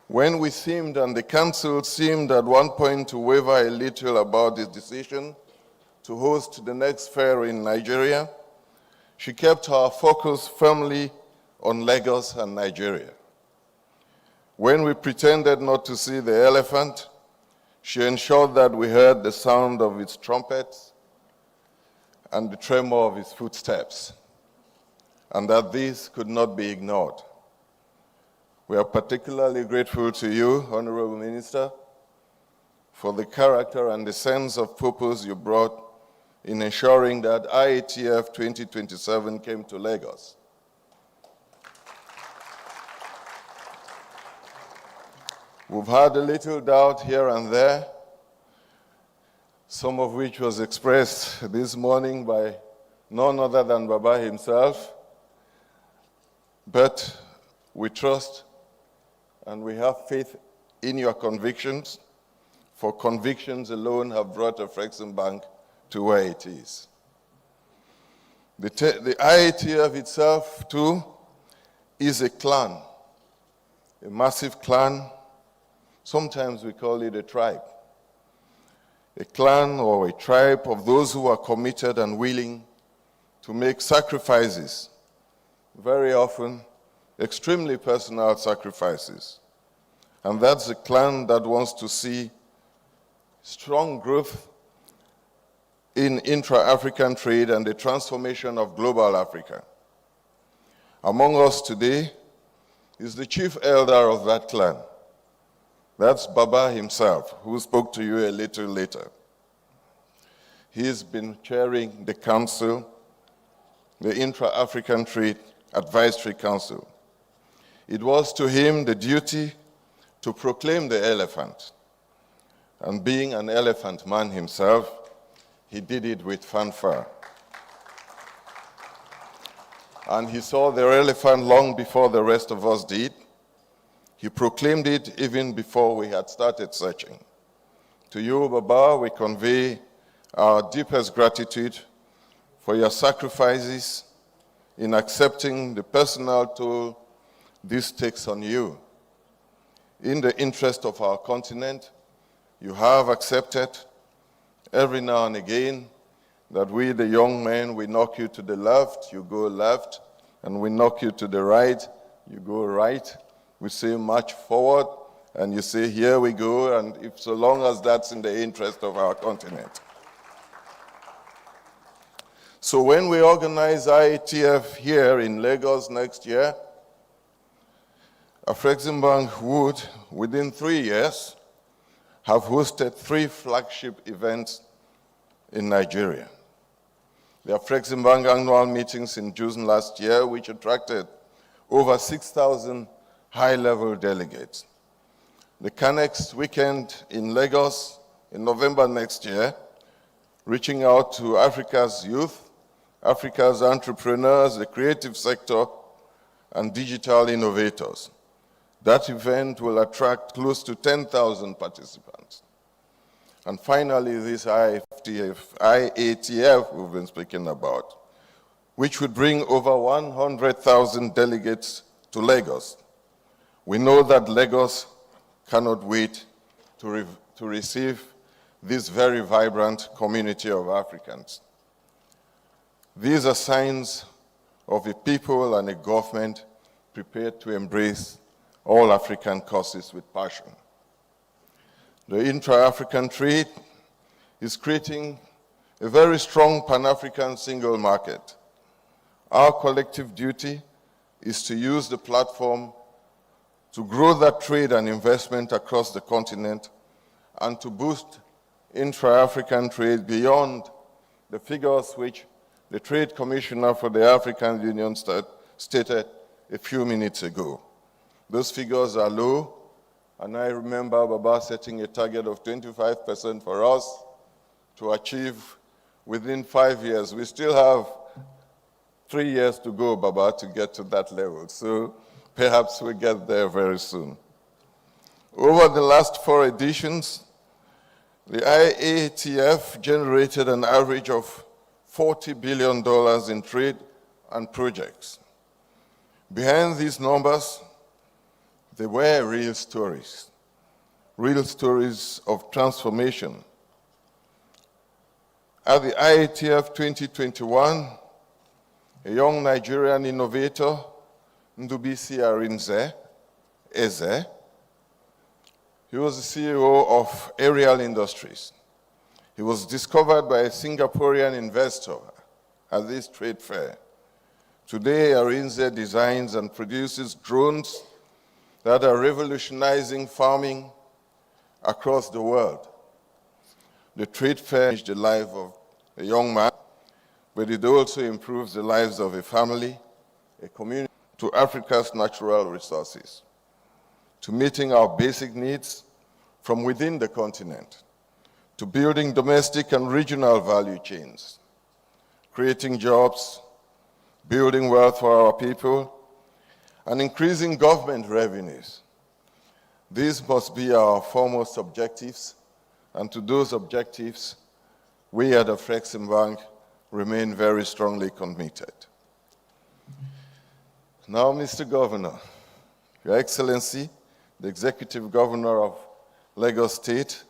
When we seemed, and the Council seemed at one point to waver a little about the decision to host the next fair in Nigeria, she kept her focus firmly on Lagos and Nigeria. When we pretended not to see the elephant, she ensured that we heard the sound of its trumpets and the tremor of its footsteps, and that this could not be ignored. We are particularly grateful to you, Honorable Minister, for the character and the sense of purpose you brought in ensuring that IATF 2027 came to Lagos. We've had a little doubt here and there, some of which was expressed this morning by none other than Baba himself, but we trust and we have faith in your convictions, for convictions alone have brought Afreximbank to where it is. The IATF itself, too, is a clan, a massive clan. Sometimes we call it a tribe. A clan or a tribe of those who are committed and willing to make sacrifices, very often extremely personal sacrifices. And that's a clan that wants to see strong growth in intra-African trade and the transformation of global Africa. Among us today is the chief elder of that clan. That's Baba himself, who spoke to you a little later. He's been chairing the council, the Intra-African Trade Advisory Council. It was to him the duty to proclaim the elephant. And being an elephant man himself, he did it with fanfare. And he saw the elephant long before the rest of us did. He proclaimed it even before we had started searching. To you, Baba, we convey our deepest gratitude for your sacrifices in accepting the personal toll this takes on you. In the interest of our continent, you have accepted every now and again that we, the young men, we knock you to the left, you go left, and we knock you to the right, you go right. We say march forward, and you say here we go, and if so long as that's in the interest of our continent. So when we organize IATF here in Lagos next year, Afreximbank would, within 3 years, have hosted 3 flagship events in Nigeria. The Afreximbank annual meetings in June last year, which attracted over 6,000 high-level delegates. The Canex weekend in Lagos in November next year, reaching out to Africa's youth, Africa's entrepreneurs, the creative sector, and digital innovators. That event will attract close to 10,000 participants. And finally, this IATF we've been speaking about, which would bring over 100,000 delegates to Lagos. We know that Lagos cannot wait to receive this very vibrant community of Africans. These are signs of a people and a government prepared to embrace all African causes with passion. The intra-African trade is creating a very strong Pan-African single market. Our collective duty is to use the platform to grow that trade and investment across the continent and to boost intra-African trade beyond the figures which the Trade Commissioner for the African Union stated a few minutes ago. Those figures are low, and I remember Baba setting a target of 25% for us to achieve within 5 years. We still have 3 years to go, Baba, to get to that level. So perhaps we get there very soon. Over the last 4 editions, the IATF generated an average of $40 billion in trade and projects. Behind these numbers, there were real stories of transformation. At the IATF 2021, a young Nigerian innovator, Ndubisi Arinze, Eze, he was the CEO of Aerial Industries. He was discovered by a Singaporean investor at this trade fair. Today, Arinze designs and produces drones that are revolutionizing farming across the world. The trade fair changed the life of a young man, but it also improves the lives of a family, a community, to Africa's natural resources, to meeting our basic needs from within the continent, to building domestic and regional value chains, creating jobs, building wealth for our people, and increasing government revenues. These must be our foremost objectives, and to those objectives, we at Afreximbank remain very strongly committed. Now, Mr. Governor, Your Excellency, the Executive Governor of Lagos State,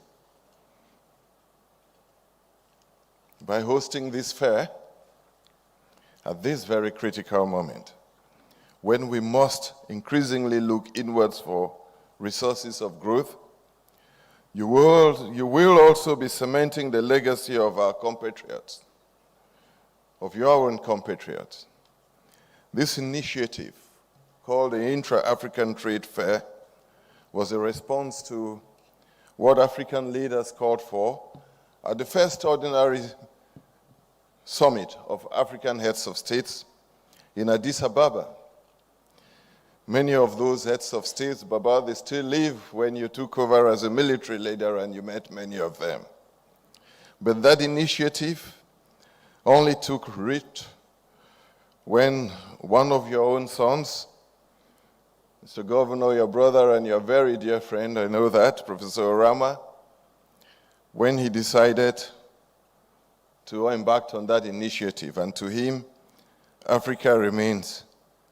by hosting this fair at this very critical moment, when we must increasingly look inwards for resources of growth, you will also be cementing the legacy of our compatriots, of your own compatriots. This initiative, called the Intra-African Trade Fair, was a response to what African leaders called for at the first ordinary summit of African heads of states in Addis Ababa. Many of those heads of states, Baba, they still live when you took over as a military leader and you met many of them. But that initiative only took root when one of your own sons, Mr. Governor, your brother and your very dear friend, I know that, Professor Orama, when he decided to embark on that initiative. And to him, Africa remains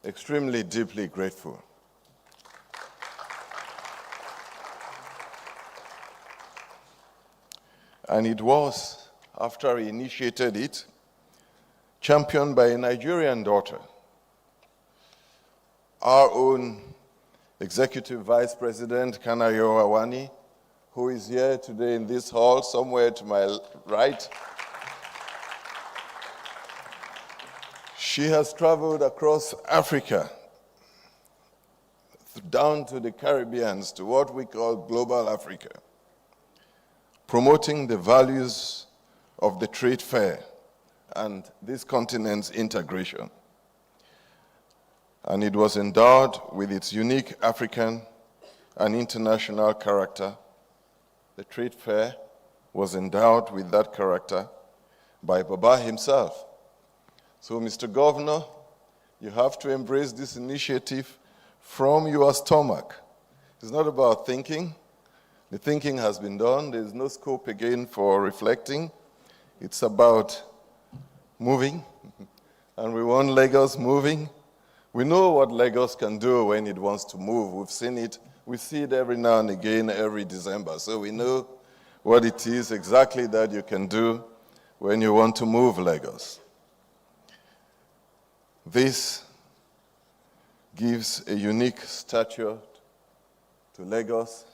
extremely deeply grateful. And it was, after he initiated it, championed by a Nigerian daughter, our own Executive Vice President, Kanayo Awani, who is here today in this hall, somewhere to my right. She has traveled across Africa, down to the Caribbean, to what we call Global Africa, promoting the values of the trade fair and this continent's integration. And it was endowed with its unique African and international character. The trade fair was endowed with that character by Baba himself. So, Mr. Governor, you have to embrace this initiative from your stomach. It's not about thinking. The thinking has been done. There's no scope again for reflecting. It's about moving, and we want Lagos moving. We know what Lagos can do when it wants to move. We've seen it. We see it every now and again, every December. So we know what it is exactly that you can do when you want to move Lagos. This gives a unique stature to Lagos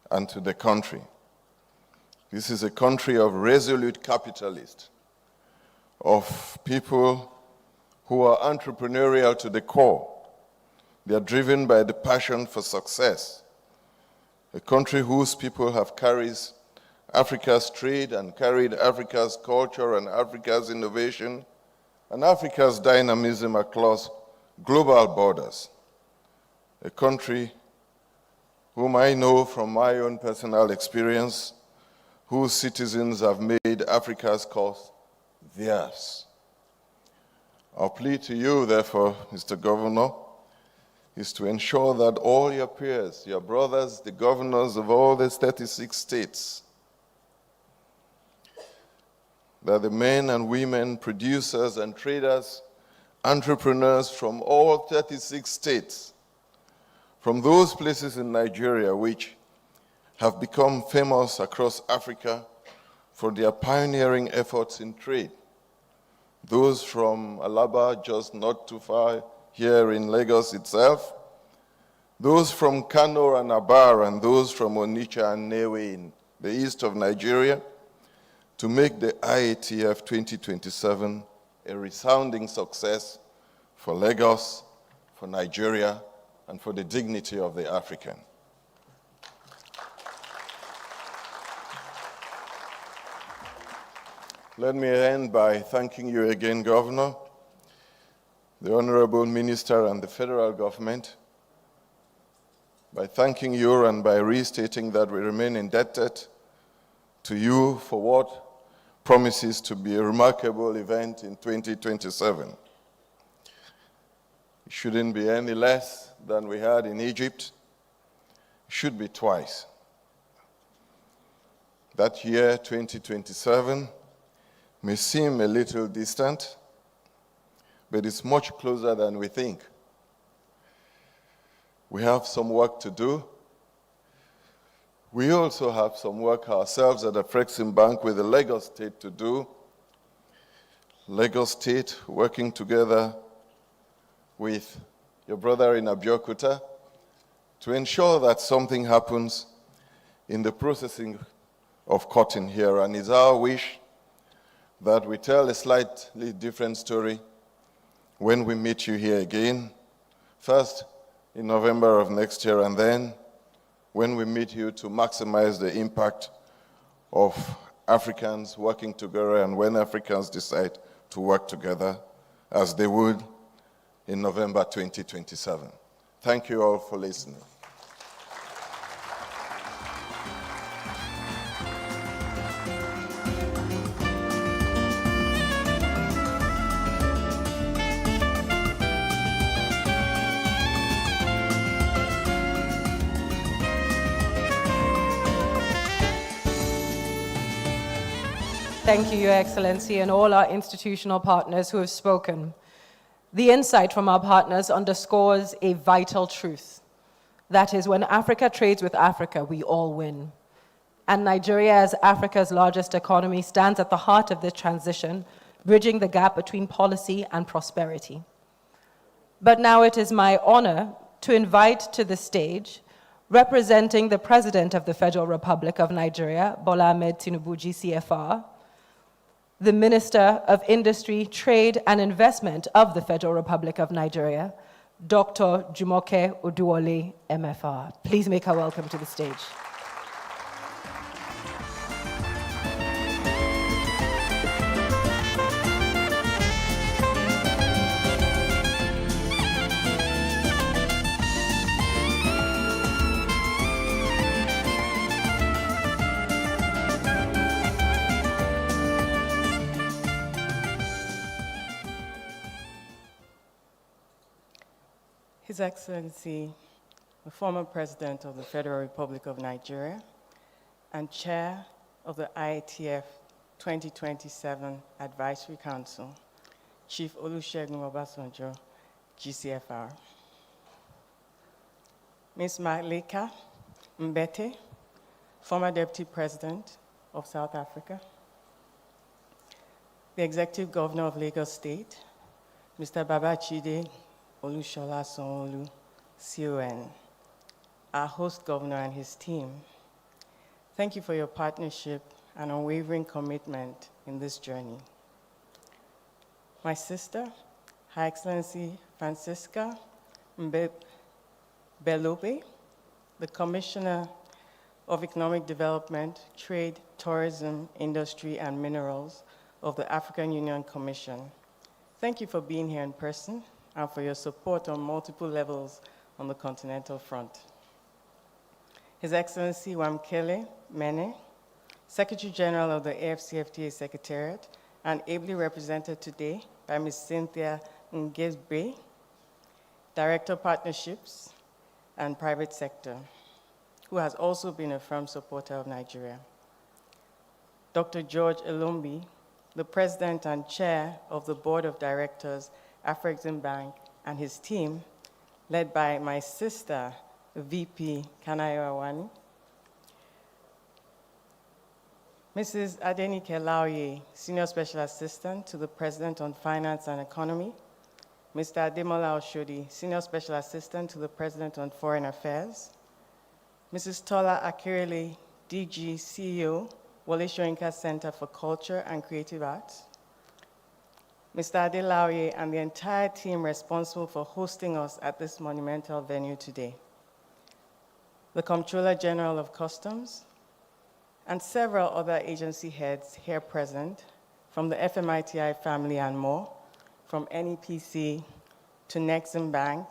and to the country. This is a country of resolute capitalists, of people who are entrepreneurial to the core. They are driven by the passion for success. A country whose people have carried Africa's trade and carried Africa's culture and Africa's innovation and Africa's dynamism across global borders. A country whom I know from my own personal experience, whose citizens have made Africa's cause theirs. Our plea to you, therefore, Mr. Governor, is to ensure that all your peers, your brothers, the governors of all the 36 states, that the men and women, producers and traders, entrepreneurs from all 36 states, from those places in Nigeria which have become famous across Africa for their pioneering efforts in trade, those from Alaba, just not too far here in Lagos itself, those from Kano and Abar, and those from Onitsha and Newe in the east of Nigeria, to make the IATF 2027 a resounding success for Lagos, for Nigeria, and for the dignity of the African. Let me end by thanking you again, Governor, the Honorable Minister, and the federal government, by thanking you and by restating that we remain indebted to you for what promises to be a remarkable event in 2027. It shouldn't be any less than we had in Egypt. It should be twice. That year, 2027, may seem a little distant, but it's much closer than we think. We have some work to do. We also have some work ourselves at Afreximbank with the Lagos State to do. Lagos State working together with your brother in Abeokuta to ensure that something happens in the processing of cotton here. And it's our wish that we tell a slightly different story when we meet you here again, first in November of next year, and then when we meet you to maximize the impact of Africans working together, and when Africans decide to work together as they would in November 2027. Thank you all for listening. Thank you, Your Excellency, and all our institutional partners who have spoken. The insight from our partners underscores a vital truth. That is, when Africa trades with Africa, we all win. And Nigeria, as Africa's largest economy, stands at the heart of this transition, bridging the gap between policy and prosperity. But now it is my honor to invite to the stage, representing the President of the Federal Republic of Nigeria, Bola Ahmed Tinubu, GCFR, the Minister of Industry, Trade and Investment of the Federal Republic of Nigeria, Dr. Jumoke Oduwole, MFR. Please make her welcome to the stage. His Excellency, the former President of the Federal Republic of Nigeria and Chair of the IATF 2027 Advisory Council, Chief Olusegun Obasanjo, GCFR. Ms. Malika Mbete, former Deputy President of South Africa, the Executive Governor of Lagos State, Mr. Babachide Olushola Sanwo-Olu, CON, our host governor and his team. Thank you for your partnership and unwavering commitment in this journey. My sister, Her Excellency Francisca Belope, the Commissioner of Economic Development, Trade, Tourism, Industry, and Minerals of the African Union Commission. Thank you for being here in person and for your support on multiple levels on the continental front. His Excellency Wamkele Mene, Secretary General of the AfCFTA Secretariat, and ably represented today by Ms. Cynthia Ngesbe, Director Partnerships and Private Sector, who has also been a firm supporter of Nigeria. Dr. George Elombi, the President and Chair of the Board of Directors, Afreximbank, and his team, led by my sister, VP Kanayo Awani. Mrs. Adenike Laoye, Senior Special Assistant to the President on Finance and Economy. Mr. Ademola Oshodi, Senior Special Assistant to the President on Foreign Affairs. Mrs. Tola Akirele, DG, CEO, Wole Soyinka Center for Culture and Creative Arts. Mr. Ade Laoye and the entire team responsible for hosting us at this monumental venue today. The Comptroller General of Customs, and several other agency heads here present, from the FMITI family and more, from NEPC to Nexim Bank,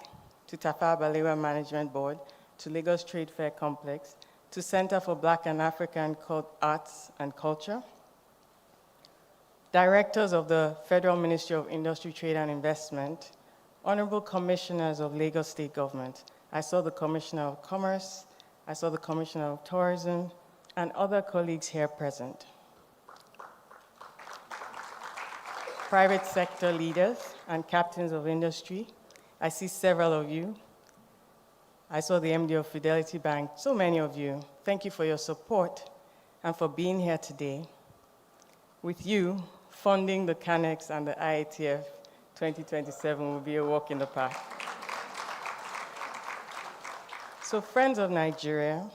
to Tafawa Balewa Management Board, to Lagos Trade Fair Complex, to Center for Black and African Arts and Culture, directors of the Federal Ministry of Industry, Trade and Investment, honorable commissioners of Lagos State Government. I saw the Commissioner of Commerce, I saw the Commissioner of Tourism, and other colleagues here present. Private sector leaders and captains of industry, I see several of you. I saw the MD of Fidelity Bank, so many of you. Thank you for your support and for being here today. With you, funding the CANEX and the IATF 2027 will be a walk in the park. So friends of Nigeria,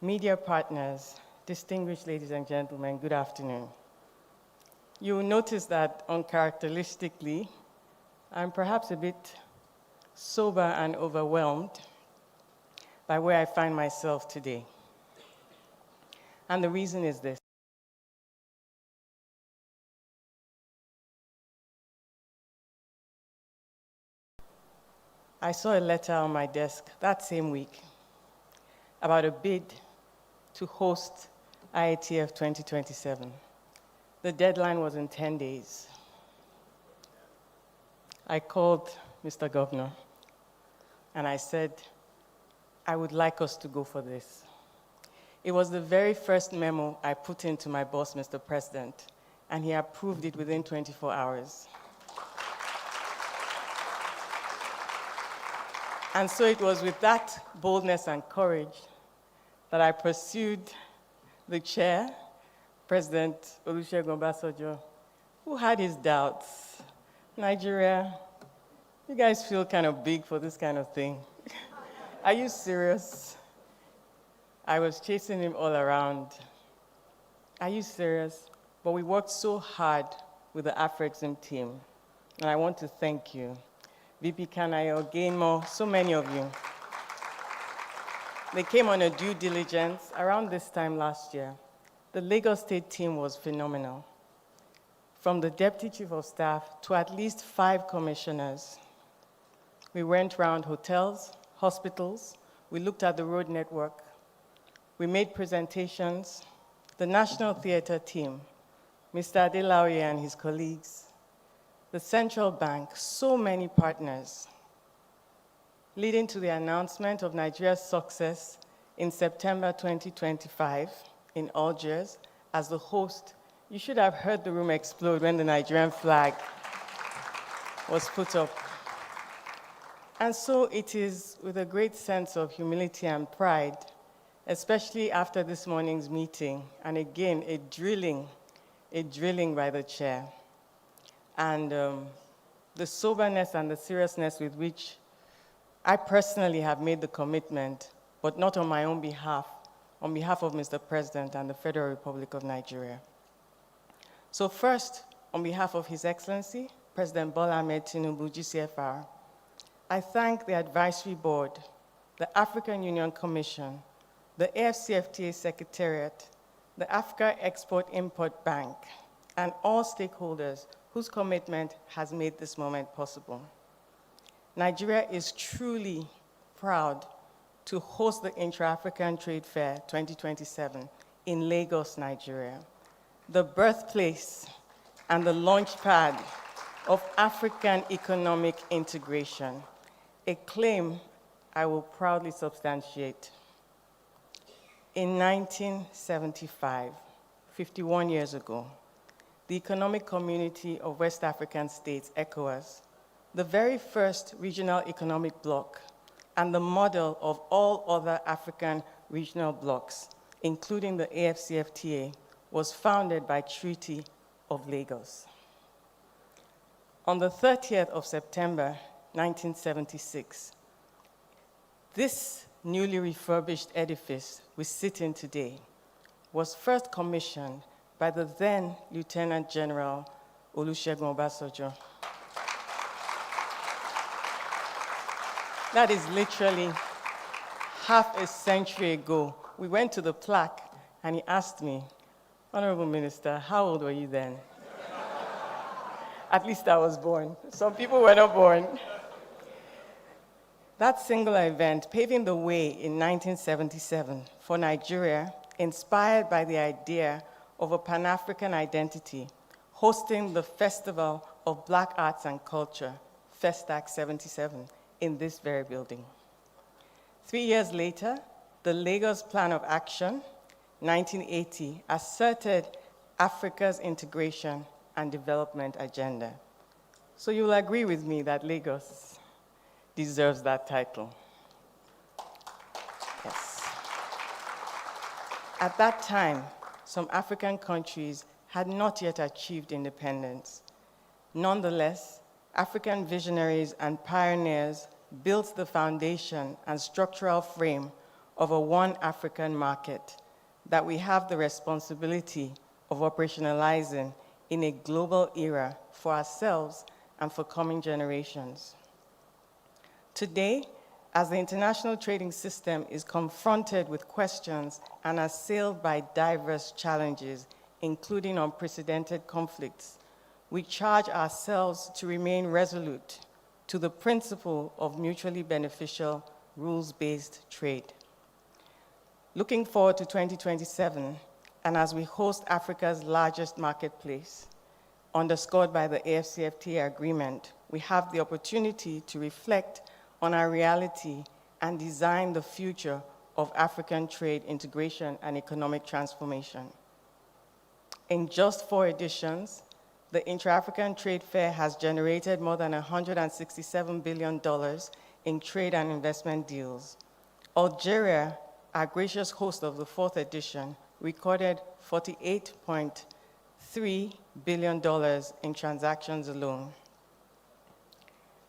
media partners, distinguished ladies and gentlemen, good afternoon. You will notice that uncharacteristically, I'm perhaps a bit sober and overwhelmed by where I find myself today. And the reason is this. I saw a letter on my desk that same week about a bid to host IATF 2027. The deadline was in 10 days. I called Mr. Governor and I said, I would like us to go for this. It was the very first memo I put into my boss, Mr. President, and he approved it within 24 hours. And so it was with that boldness and courage that I pursued the chair, President Olusegun Obasanjo, who had his doubts. Nigeria, you guys feel kind of big for this kind of thing. Are you serious? I was chasing him all around. Are you serious? But we worked so hard with the Afrexim team, and I want to thank you. VP Kanayo, Gainmo, so many of you. They came on a due diligence around this time last year. The Lagos State team was phenomenal. From the Deputy Chief of Staff to at least 5 commissioners. We went around hotels, hospitals, we looked at the road network, we made presentations, the National Theatre team, Mr. Adelaoye and his colleagues, the Central Bank, so many partners, leading to the announcement of Nigeria's success in September 2025 in Algiers as the host. You should have heard the room explode when the Nigerian flag was put up. And so it is with a great sense of humility and pride, especially after this morning's meeting, and again, a drilling by the chair, and the soberness and the seriousness with which I personally have made the commitment, but not on my own behalf, on behalf of Mr. President and the Federal Republic of Nigeria. So first, on behalf of His Excellency, President Bola Ahmed Tinubu, GCFR, I thank the Advisory Board, the African Union Commission, the AfCFTA Secretariat, the Africa Export-Import Bank, and all stakeholders whose commitment has made this moment possible. Nigeria is truly proud to host the Intra-African Trade Fair 2027 in Lagos, Nigeria, the birthplace and the launchpad of African economic integration, a claim I will proudly substantiate. In 1975, 51 years ago, the Economic Community of West African States, ECOWAS, the very first regional economic bloc and the model of all other African regional blocs, including the AfCFTA, was founded by Treaty of Lagos. On the 30th of September, 1976, this newly refurbished edifice we sit in today was first commissioned by the then Lieutenant General Olusegun Obasanjo. That is literally half a century ago. We went to the plaque and he asked me, "Honorable Minister, how old were you then?" At least I was born. Some people were not born. That single event paving the way in 1977 for Nigeria, inspired by the idea of a Pan-African identity, hosting the Festival of Black Arts and Culture, FESTAC 77, in this very building. 3 years later, the Lagos Plan of Action, 1980, asserted Africa's integration and development agenda. So you'll agree with me that Lagos deserves that title. Yes. At that time, some African countries had not yet achieved independence. Nonetheless, African visionaries and pioneers built the foundation and structural frame of a one African market that we have the responsibility of operationalizing in a global era for ourselves and for coming generations. Today, as the international trading system is confronted with questions and assailed by diverse challenges, including unprecedented conflicts, we charge ourselves to remain resolute to the principle of mutually beneficial, rules-based trade. Looking forward to 2027, and as we host Africa's largest marketplace, underscored by the AfCFTA agreement, we have the opportunity to reflect on our reality and design the future of African trade integration and economic transformation. In just 4 editions, the Intra-African Trade Fair has generated more than $167 billion in trade and investment deals. Algeria, our gracious host of the 4th edition, recorded $48.3 billion in transactions alone.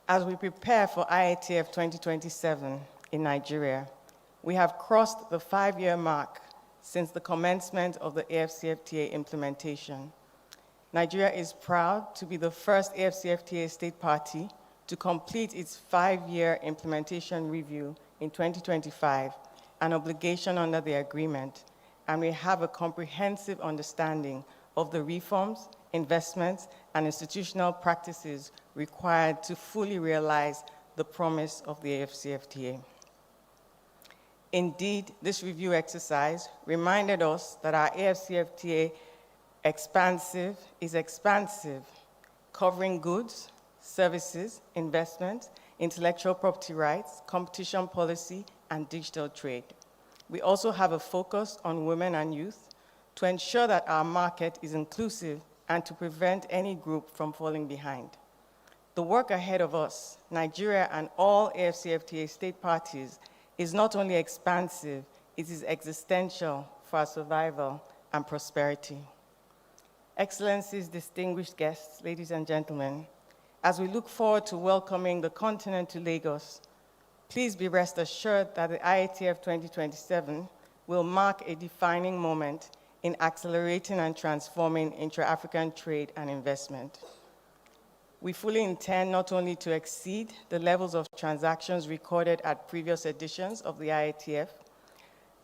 As we prepare for IATF 2027 in Nigeria, we have crossed the 5-year mark since the commencement of the AfCFTA implementation. Nigeria is proud to be the first AfCFTA state party to complete its 5-year implementation review in 2025, an obligation under the agreement, and we have a comprehensive understanding of the reforms, investments, and institutional practices required to fully realize the promise of the AfCFTA. Indeed, this review exercise reminded us that our AfCFTA is expansive, covering goods, services, investment, intellectual property rights, competition policy, and digital trade. We also have a focus on women and youth to ensure that our market is inclusive and to prevent any group from falling behind. The work ahead of us, Nigeria and all AfCFTA state parties, is not only expansive, it is existential for our survival and prosperity. Excellencies, distinguished guests, ladies and gentlemen, as we look forward to welcoming the continent to Lagos, please be rest assured that the IATF 2027 will mark a defining moment in accelerating and transforming intra-African trade and investment. We fully intend not only to exceed the levels of transactions recorded at previous editions of the IATF.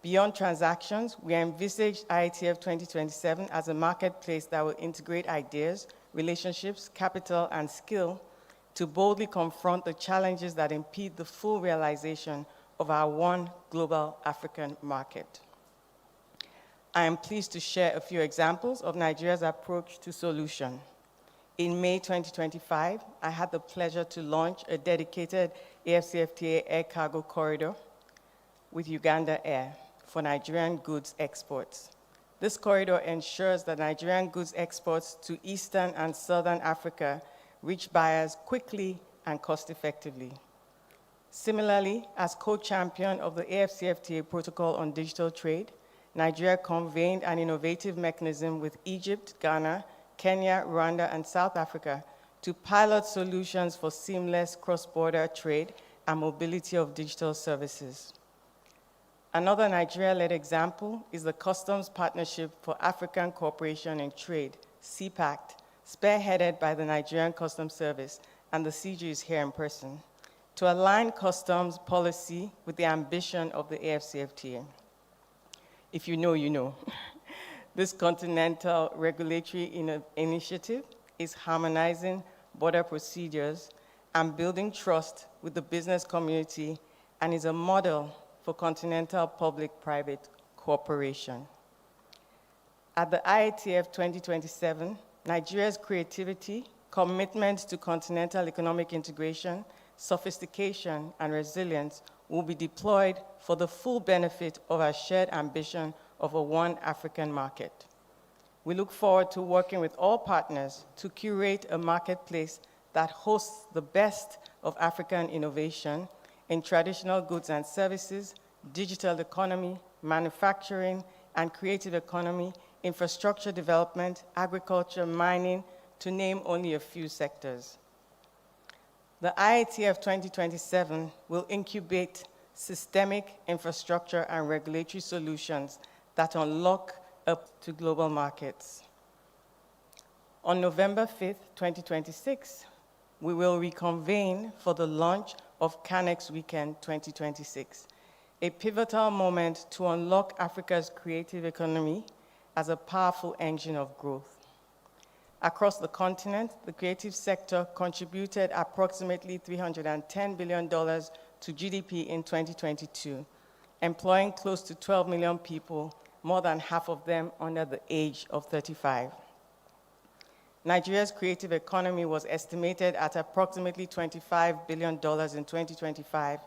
Beyond transactions, we envisage IATF 2027 as a marketplace that will integrate ideas, relationships, capital, and skill to boldly confront the challenges that impede the full realization of our one global African market. I am pleased to share a few examples of Nigeria's approach to solution. In May 2025, I had the pleasure to launch a dedicated AfCFTA air cargo corridor with Uganda Air for Nigerian goods exports. This corridor ensures that Nigerian goods exports to Eastern and Southern Africa reach buyers quickly and cost-effectively. Similarly, as co-champion of the AfCFTA Protocol on Digital Trade, Nigeria convened an innovative mechanism with Egypt, Ghana, Kenya, Rwanda, and South Africa to pilot solutions for seamless cross-border trade and mobility of digital services. Another Nigeria-led example is the Customs Partnership for African Cooperation in Trade, CPACT, spearheaded by the Nigerian Customs Service, and the CG is here in person, to align customs policy with the ambition of the AfCFTA. If you know, you know. This continental regulatory initiative is harmonizing border procedures and building trust with the business community and is a model for continental public-private cooperation. At the IATF 2027, Nigeria's creativity, commitment to continental economic integration, sophistication, and resilience will be deployed for the full benefit of our shared ambition of a one African market. We look forward to working with all partners to curate a marketplace that hosts the best of African innovation in traditional goods and services, digital economy, manufacturing and creative economy, infrastructure development, agriculture, mining, to name only a few sectors. The IATF 2027 will incubate systemic infrastructure and regulatory solutions that unlock up to global markets. On November 5th, 2026, we will reconvene for the launch of CANEX Weekend 2026, a pivotal moment to unlock Africa's creative economy as a powerful engine of growth. Across the continent, the creative sector contributed approximately $310 billion to GDP in 2022, employing close to 12 million people, more than half of them under the age of 35. Nigeria's creative economy was estimated at approximately $25 billion in 2025,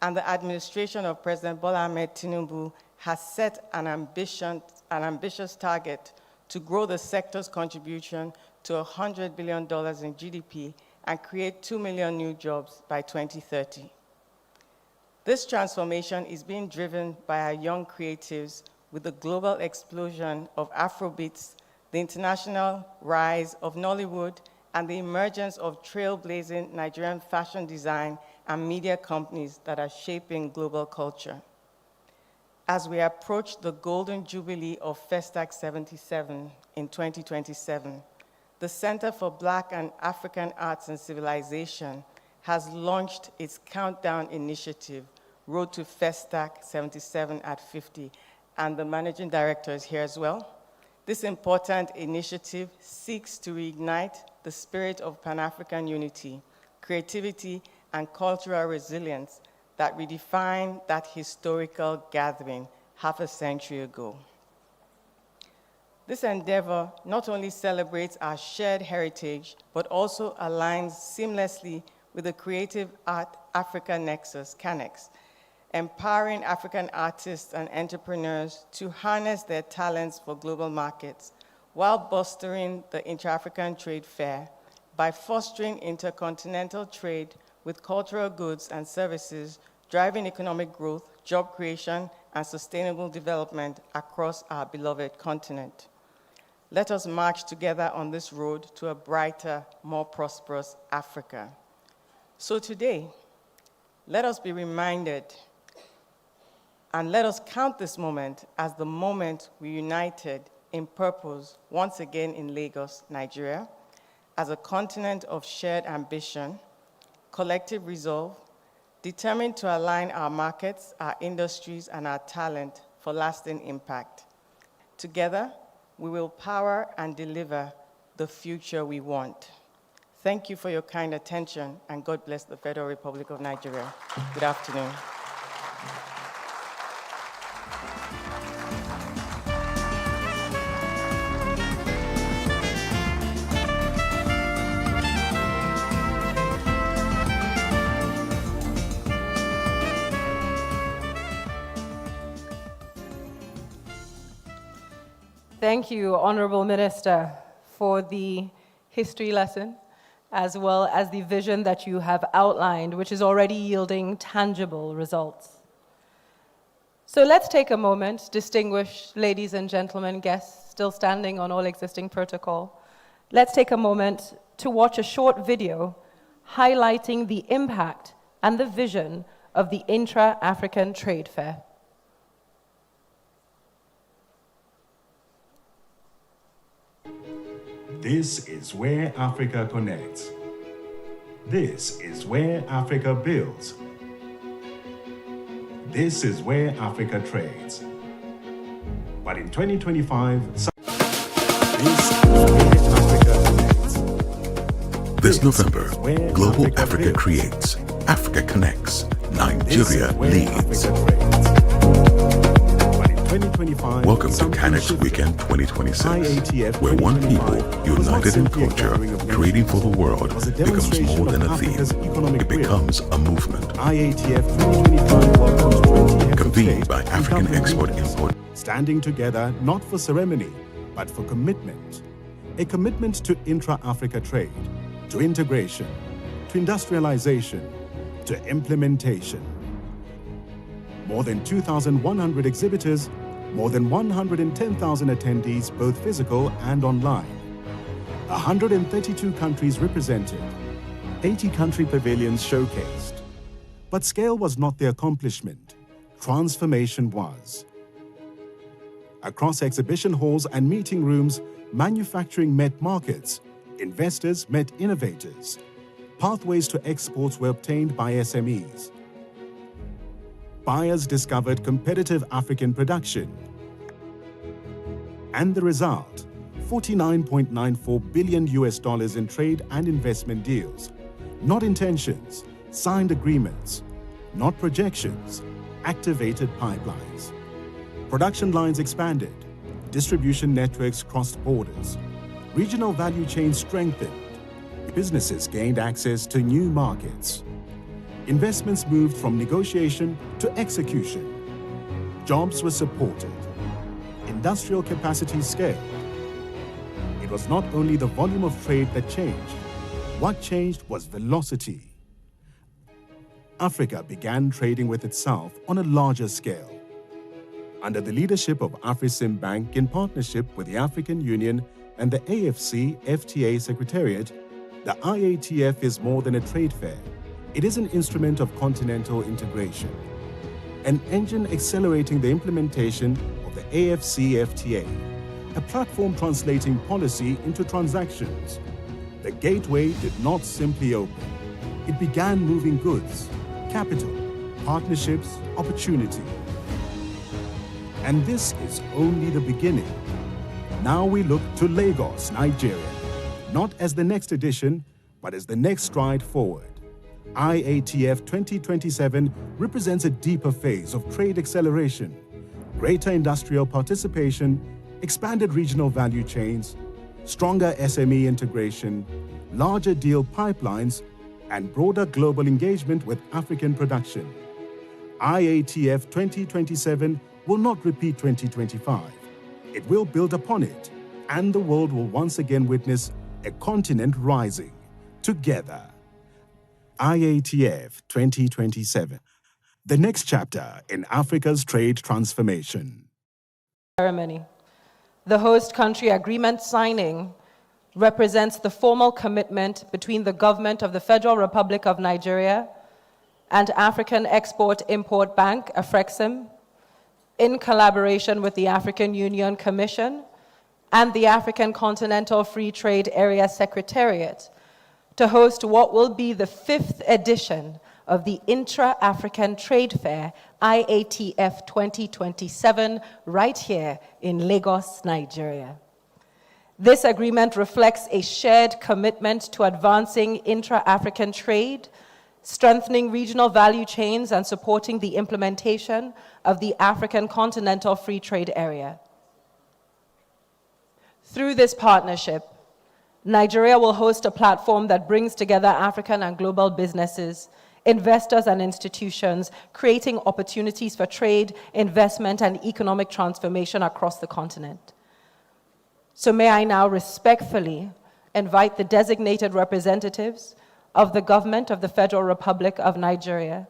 and the administration of President Bola Ahmed Tinubu has set an ambitious target to grow the sector's contribution to $100 billion in GDP and create 2 million new jobs by 2030. This transformation is being driven by our young creatives with the global explosion of Afrobeats, the international rise of Nollywood, and the emergence of trailblazing Nigerian fashion design and media companies that are shaping global culture. As we approach the golden jubilee of Festac 77 in 2027, the Center for Black and African Arts and Civilization has launched its countdown initiative, Road to Festac 77 at 50, and the managing director is here as well. This important initiative seeks to reignite the spirit of Pan-African unity, creativity, and cultural resilience that redefined that historical gathering half a century ago. This endeavor not only celebrates our shared heritage, but also aligns seamlessly with the Creative Art Africa Nexus, CANEX, empowering African artists and entrepreneurs to harness their talents for global markets while bolstering the Inter-African Trade Fair by fostering intercontinental trade with cultural goods and services, driving economic growth, job creation, and sustainable development across our beloved continent. Let us march together on this road to a brighter, more prosperous Africa. So today, let us be reminded And let us count this moment as the moment we united in purpose once again in Lagos, Nigeria, as a continent of shared ambition, collective resolve, determined to align our markets, our industries, and our talent for lasting impact. Together, we will power and deliver the future we want. Thank you for your kind attention, and God bless the Federal Republic of Nigeria. Good afternoon. Thank you, Honorable Minister, for the history lesson, as well as the vision that you have outlined, which is already yielding tangible results. So let's take a moment, distinguished ladies and gentlemen, guests still standing on all existing protocol. Let's take a moment to watch a short video highlighting the impact and the vision of the Intra-African Trade Fair. This is where Africa connects. This is where Africa builds. This is where Africa trades. But in 2025, this is where Africa connects. This November, Global Africa creates, Africa connects, Nigeria leads. Welcome to Canex Weekend 2026, where one people, united in culture, creating for the world, becomes more than a theme. It becomes a movement. IATF 2025 welcomes 20 Convened by African Export-Import. Standing together not for ceremony, but for commitment. A commitment to intra-Africa trade, to integration, to industrialization, to implementation. More than 2,100 exhibitors, more than 110,000 attendees, both physical and online. 132 countries represented, 80 country pavilions showcased. But scale was not the accomplishment, transformation was. Across exhibition halls and meeting rooms, manufacturing met markets, investors met innovators. Pathways to exports were obtained by SMEs. Buyers discovered competitive African production. And the result, $49.94 billion in trade and investment deals. Not intentions, signed agreements. Not projections, activated pipelines. Production lines expanded. Distribution networks crossed borders. Regional value chains strengthened. Businesses gained access to new markets. Investments moved from negotiation to execution. Jobs were supported. Industrial capacity scaled. It was not only the volume of trade that changed. What changed was velocity. Africa began trading with itself on a larger scale. Under the leadership of Afreximbank in partnership with the African Union and the AfCFTA Secretariat, the IATF is more than a trade fair. It is an instrument of continental integration, an engine accelerating the implementation of the AfCFTA, a platform translating policy into transactions. The gateway did not simply open. It began moving goods, capital, partnerships, opportunity. And this is only the beginning. Now we look to Lagos, Nigeria, not as the next edition, but as the next stride forward. IATF 2027 represents a deeper phase of trade acceleration, greater industrial participation, expanded regional value chains, stronger SME integration, larger deal pipelines, and broader global engagement with African production. IATF 2027 will not repeat 2025. It will build upon it, and the world will once again witness a continent rising together. IATF 2027, the next chapter in Africa's trade transformation. Ceremony. The host country agreement signing represents the formal commitment between the government of the Federal Republic of Nigeria and African Export-Import Bank, Afrexim, in collaboration with the African Union Commission and the African Continental Free Trade Area Secretariat, to host what will be the 5th edition of the Intra-African Trade Fair, IATF 2027, right here in Lagos, Nigeria. This agreement reflects a shared commitment to advancing intra-African trade, strengthening regional value chains, and supporting the implementation of the African Continental Free Trade Area. Through this partnership, Nigeria will host a platform that brings together African and global businesses, investors and institutions, creating opportunities for trade, investment, and economic transformation across the continent. So may I now respectfully invite the designated representatives of the government of the Federal Republic of Nigeria,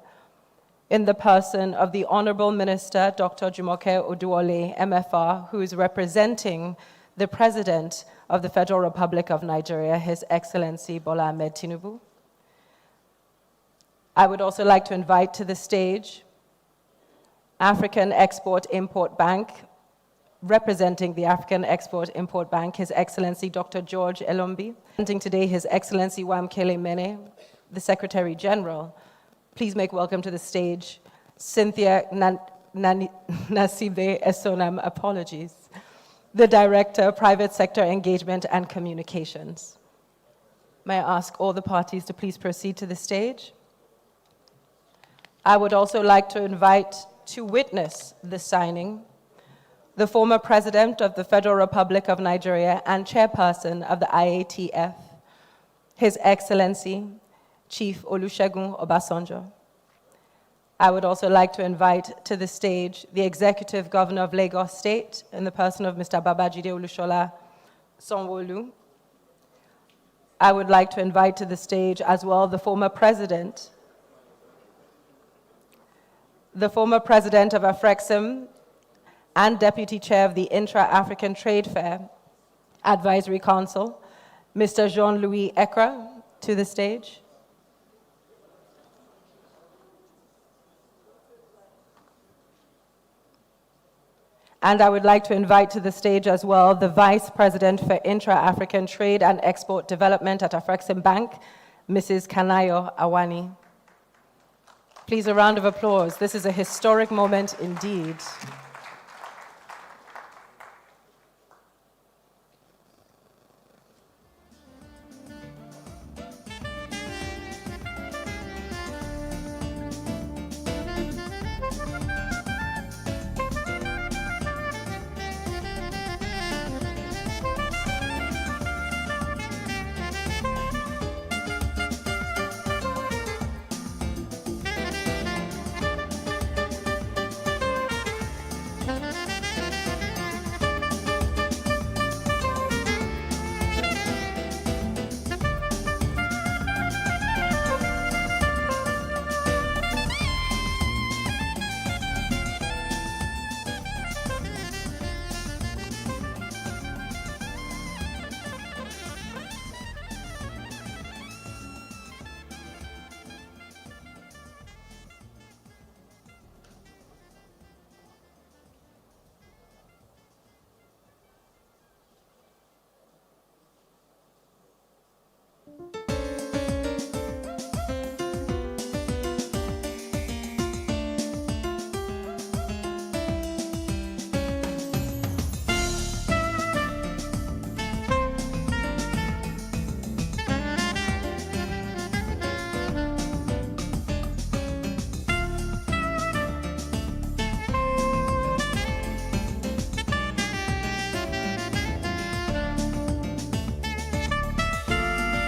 in the person of the Honorable Minister, Dr. Jumoke Oduwole, MFR, who is representing the President of the Federal Republic of Nigeria, His Excellency Bola Ahmed Tinubu. I would also like to invite to the stage African Export-Import Bank, representing the African Export-Import Bank, His Excellency Dr. George Elombi. Presenting today His Excellency Wamkele Mene, the Secretary General. Please make welcome to the stage Cynthia Nasibe Esonam, apologies, the Director, Private Sector Engagement and Communications. May I ask all the parties to please proceed to the stage? I would also like to invite to witness the signing the former President of the Federal Republic of Nigeria and Chairperson of the IATF, His Excellency Chief Olusegun Obasanjo. I would also like to invite to the stage the Executive Governor of Lagos State in the person of Mr. Babajide Olusola Sanwo-Olu. I would like to invite to the stage as well the former President of Afreximbank and Deputy Chair of the Intra-African Trade Fair Advisory Council, Mr. Jean-Louis Ekra, to the stage. And I would like to invite to the stage as well the Vice President for Intra-African Trade and Export Development at Afreximbank, Mrs. Kanayo Awani. Please, a round of applause. This is a historic moment indeed.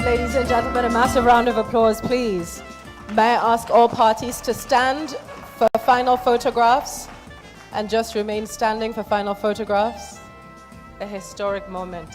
Ladies and gentlemen, a massive round of applause, please. May I ask all parties to stand for final photographs and just remain standing for final photographs? A historic moment.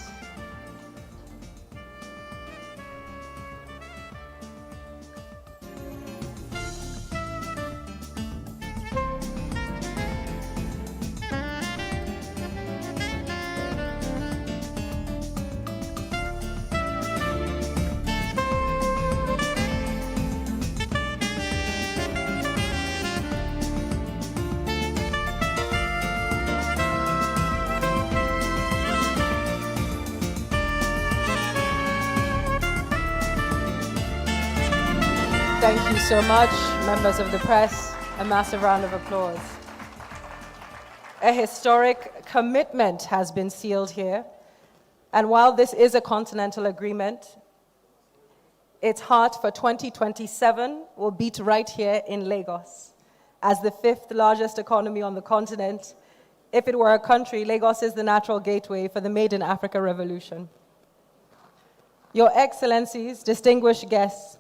Thank you so much, members of the press. A massive round of applause. A historic commitment has been sealed here. And while this is a continental agreement, its heart for 2027 will beat right here in Lagos. As the 5th largest economy on the continent, if it were a country, Lagos is the natural gateway for the Made in Africa revolution. Your Excellencies, distinguished guests,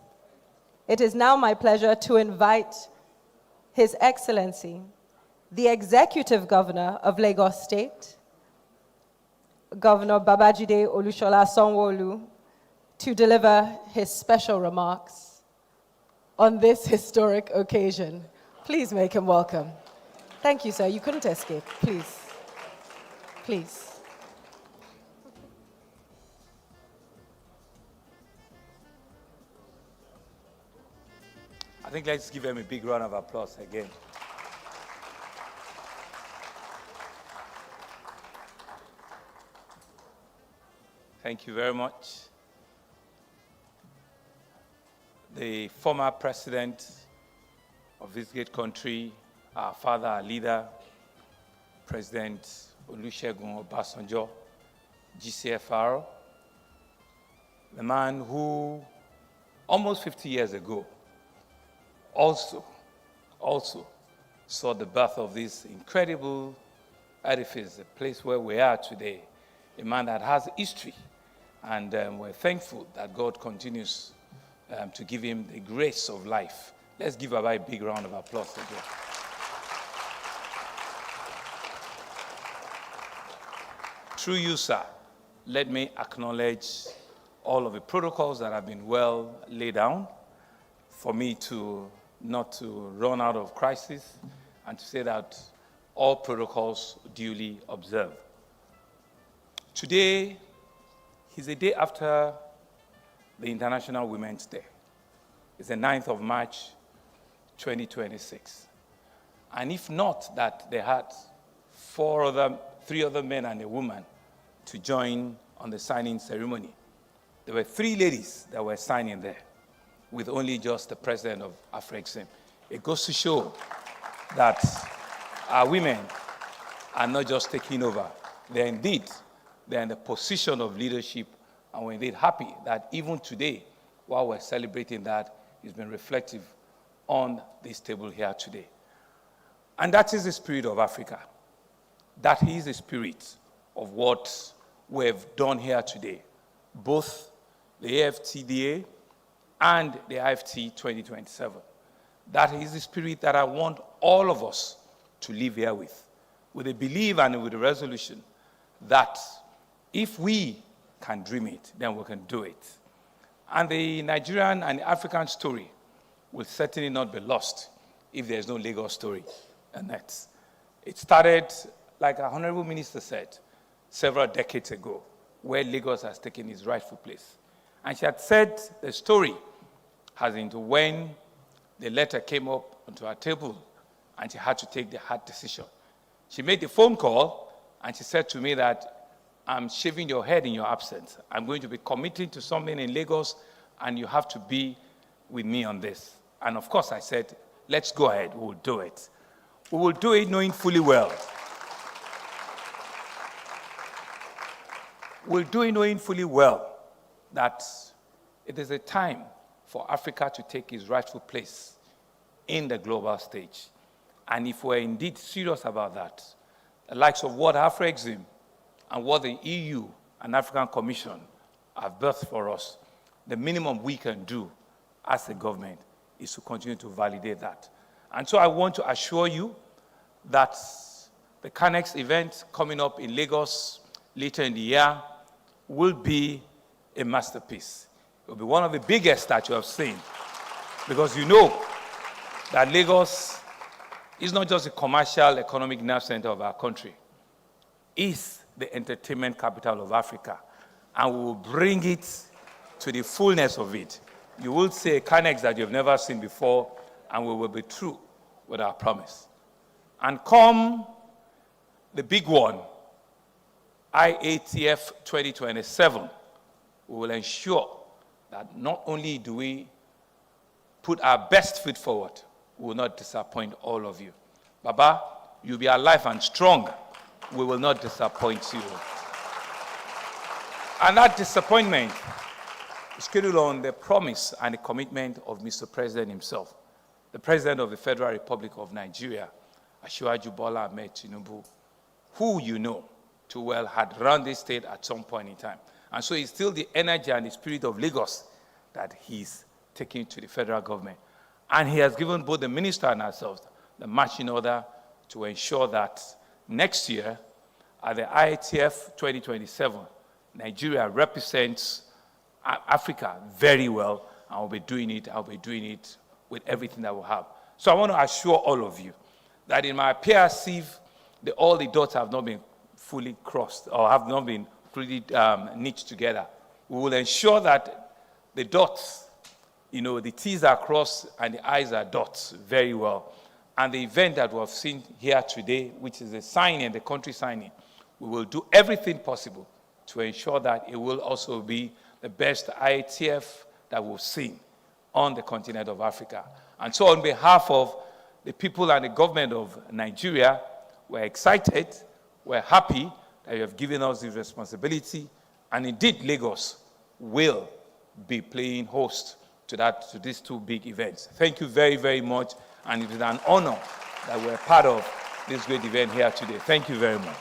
it is now my pleasure to invite His Excellency, the Executive Governor of Lagos State, Governor Babajide Olusola Sanwo-Olu, to deliver his special remarks on this historic occasion. Please make him welcome. Thank you, sir. You couldn't escape. Please. Please. I think let's give them a big round of applause again. Thank you very much. The former president of this great country, our father, our leader, President Olusegun Obasanjo, GCFR, the man who almost 50 years ago also saw the birth of this incredible edifice, the place where we are today, a man that has history, and we're thankful that God continues to give him the grace of life. Let's give Baba a big round of applause again. Through you, sir, let me acknowledge all of the protocols that have been well laid down for me not to run out of crisis and to say that all protocols duly observed. Today is a day after the International Women's Day. It's the 9th of March, 2026. And if not that they had three other men and a woman to join on the signing ceremony, there were 3 ladies that were signing there with only just the president of Afreximbank. It goes to show that our women are not just taking over. They're in the position of leadership, and we're indeed happy that even today, while we're celebrating that, it's been reflective on this table here today. And that is the spirit of Africa. That is the spirit of what we've done here today, both the AfCFTA and the IFT 2027. That is the spirit that I want all of us to live here with a belief and with a resolution that if we can dream it, then we can do it. And the Nigerian and African story will certainly not be lost if there's no Lagos story in it. It started, like our Honorable Minister said, several decades ago, where Lagos has taken its rightful place. And she had said the story has into when the letter came up onto our table and she had to take the hard decision. She made the phone call and she said to me that, I'm shaving your head in your absence. I'm going to be committing to something in Lagos and you have to be with me on this. And of course I said, let's go ahead, we'll do it. We will do it knowing fully well. We'll do it knowing fully well that it is a time for Africa to take its rightful place in the global stage. And if we're indeed serious about that, the likes of what Afreximbank and what the EU and African Commission have birthed for us, the minimum we can do as a government is to continue to validate that. And so I want to assure you that the CANEX event coming up in Lagos later in the year will be a masterpiece. It will be one of the biggest that you have seen, because you know that Lagos is not just a commercial economic nerve center of our country. It's the entertainment capital of Africa, and we will bring it to the fullness of it. You will see a CANEX that you've never seen before, and we will be true with our promise. And come the big one, IATF 2027, we will ensure that not only do we put our best foot forward, we will not disappoint all of you. Baba, you'll be alive and strong. We will not disappoint you. And that disappointment is scheduled on the promise and the commitment of Mr. President himself, the President of the Federal Republic of Nigeria, Asiwaju Bola Ahmed Tinubu, who you know too well had run this state at some point in time. And so it's still the energy and the spirit of Lagos that he's taking to the federal government. And he has given both the minister and ourselves the marching order to ensure that next year, at the IATF 2027, Nigeria represents Africa very well, and I'll be doing it with everything that we have. So I want to assure all of you that in my PRC, all the dots have not been fully crossed or have not been fully knit together. We will ensure that the dots, the T's are crossed and the I's are dots very well. And the event that we have seen here today, which is the signing, the country signing, we will do everything possible to ensure that it will also be the best IATF that we've seen on the continent of Africa. And so on behalf of the people and the government of Nigeria, we're excited, we're happy that you have given us this responsibility, and indeed Lagos will be playing host to these two big events. Thank you very, very much, and it is an honor that we're part of this great event here today. Thank you very much.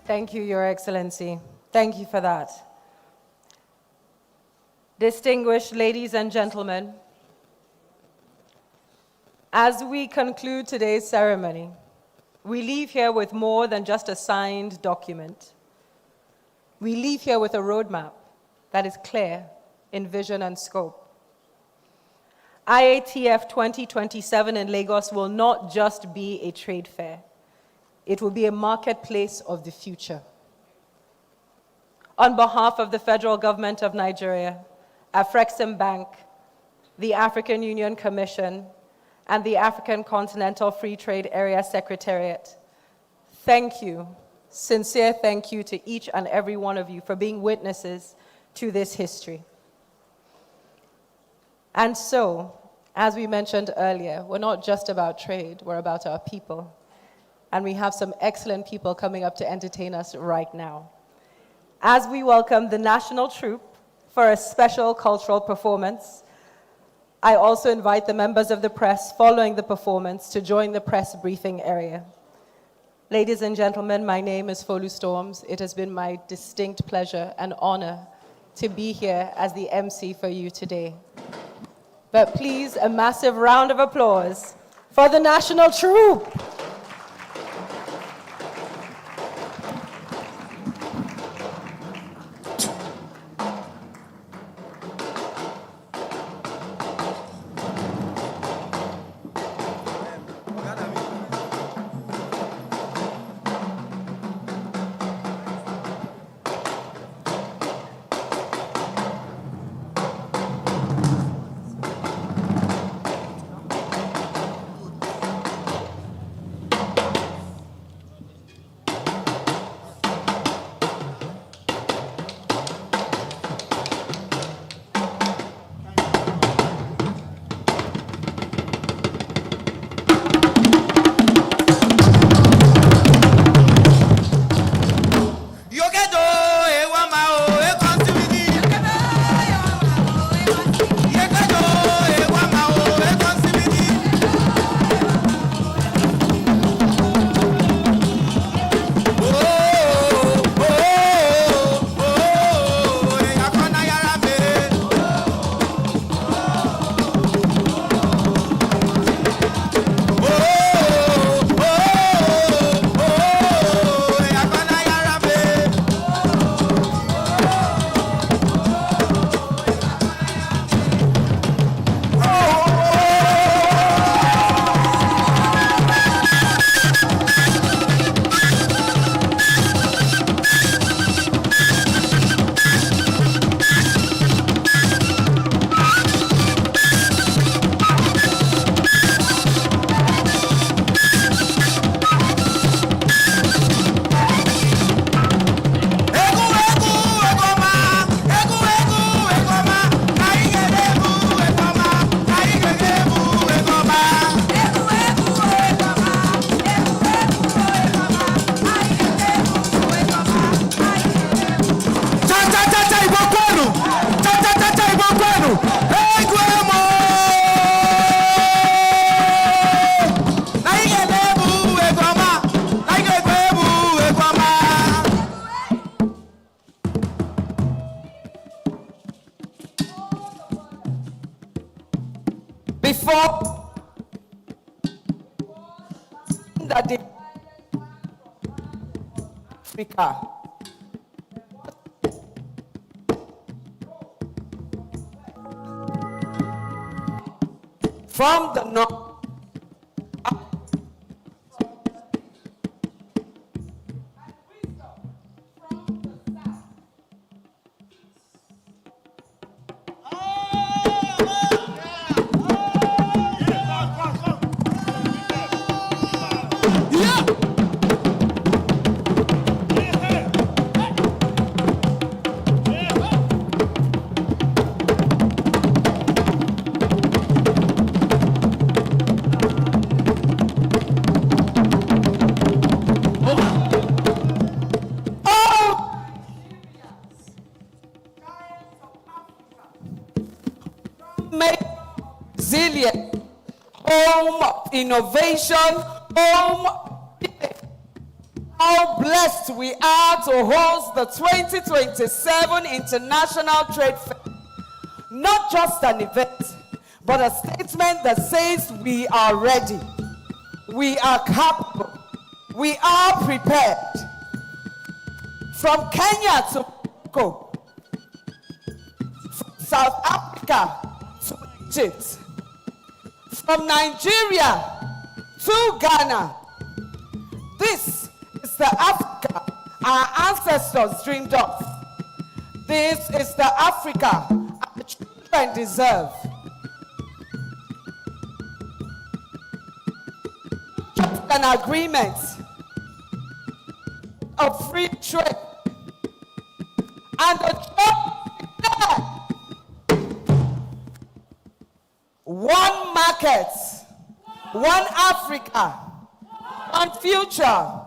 Thank you, Your Excellency. Thank you for that. Distinguished ladies and gentlemen, as we conclude today's ceremony, we leave here with more than just a signed document. We leave here with a roadmap that is clear in vision and scope. IATF 2027 in Lagos will not just be a trade fair. It will be a marketplace of the future. On behalf of the federal government of Nigeria, Afreximbank, the African Union Commission, and the African Continental Free Trade Area Secretariat, thank you, sincere thank you to each and every one of you for being witnesses to this history. And so, as we mentioned earlier, we're not just about trade, we're about our people. And we have some excellent people coming up to entertain us right now. As we welcome the National Troupe for a special cultural performance, I also invite the members of the press following the performance to join the press briefing area. Ladies and gentlemen, my name is Folu Storms. It has been my distinct pleasure and honor to be here as the MC for you today. But please, a massive round of applause for the National Troupe. before that the Africa. From the north. Resilient, home of innovation, home. How blessed we are to host the 2027 International Trade Fair. Not just an event, but a statement that says we are ready, we are capable, we are prepared. From Kenya to Morocco, from South Africa to Egypt, from Nigeria to Ghana. This is the Africa our ancestors dreamed of. This is the Africa our children deserve. Just an agreement of free trade and the job. One market, one Africa, one future.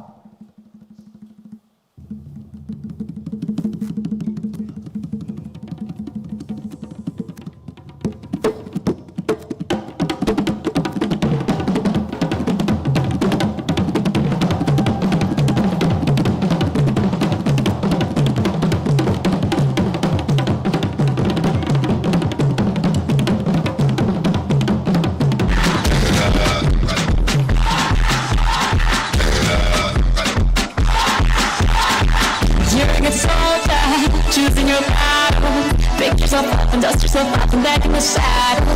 Choosing your battle, pick yourself up and dust yourself off and back in the saddle.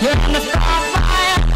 You're on the front line.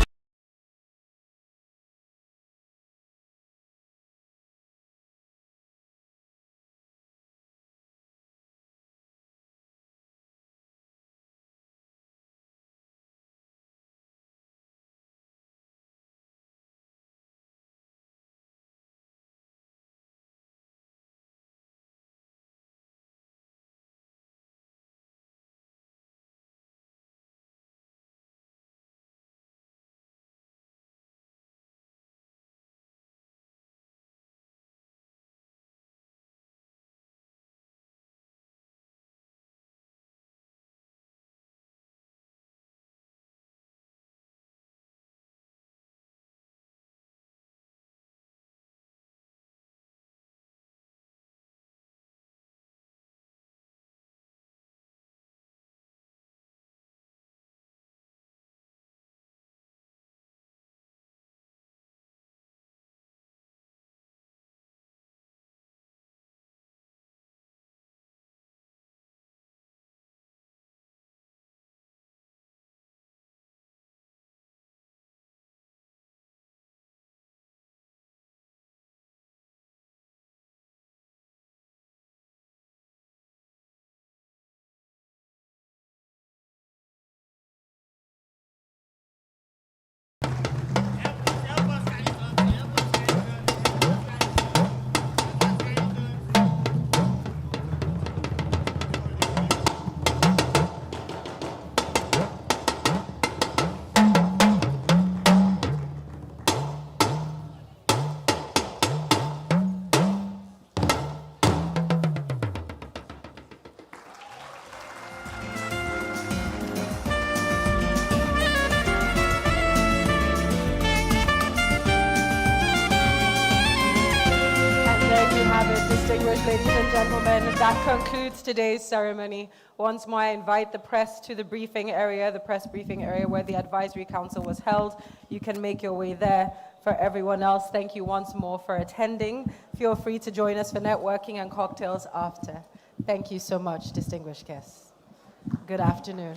Distinguished ladies and gentlemen, that concludes today's ceremony. Once more, I invite the press to the briefing area, the press briefing area where the Advisory Council was held. You can make your way there. For everyone else, thank you once more for attending. Feel free to join us for networking and cocktails after. Thank you so much, distinguished guests. Good afternoon.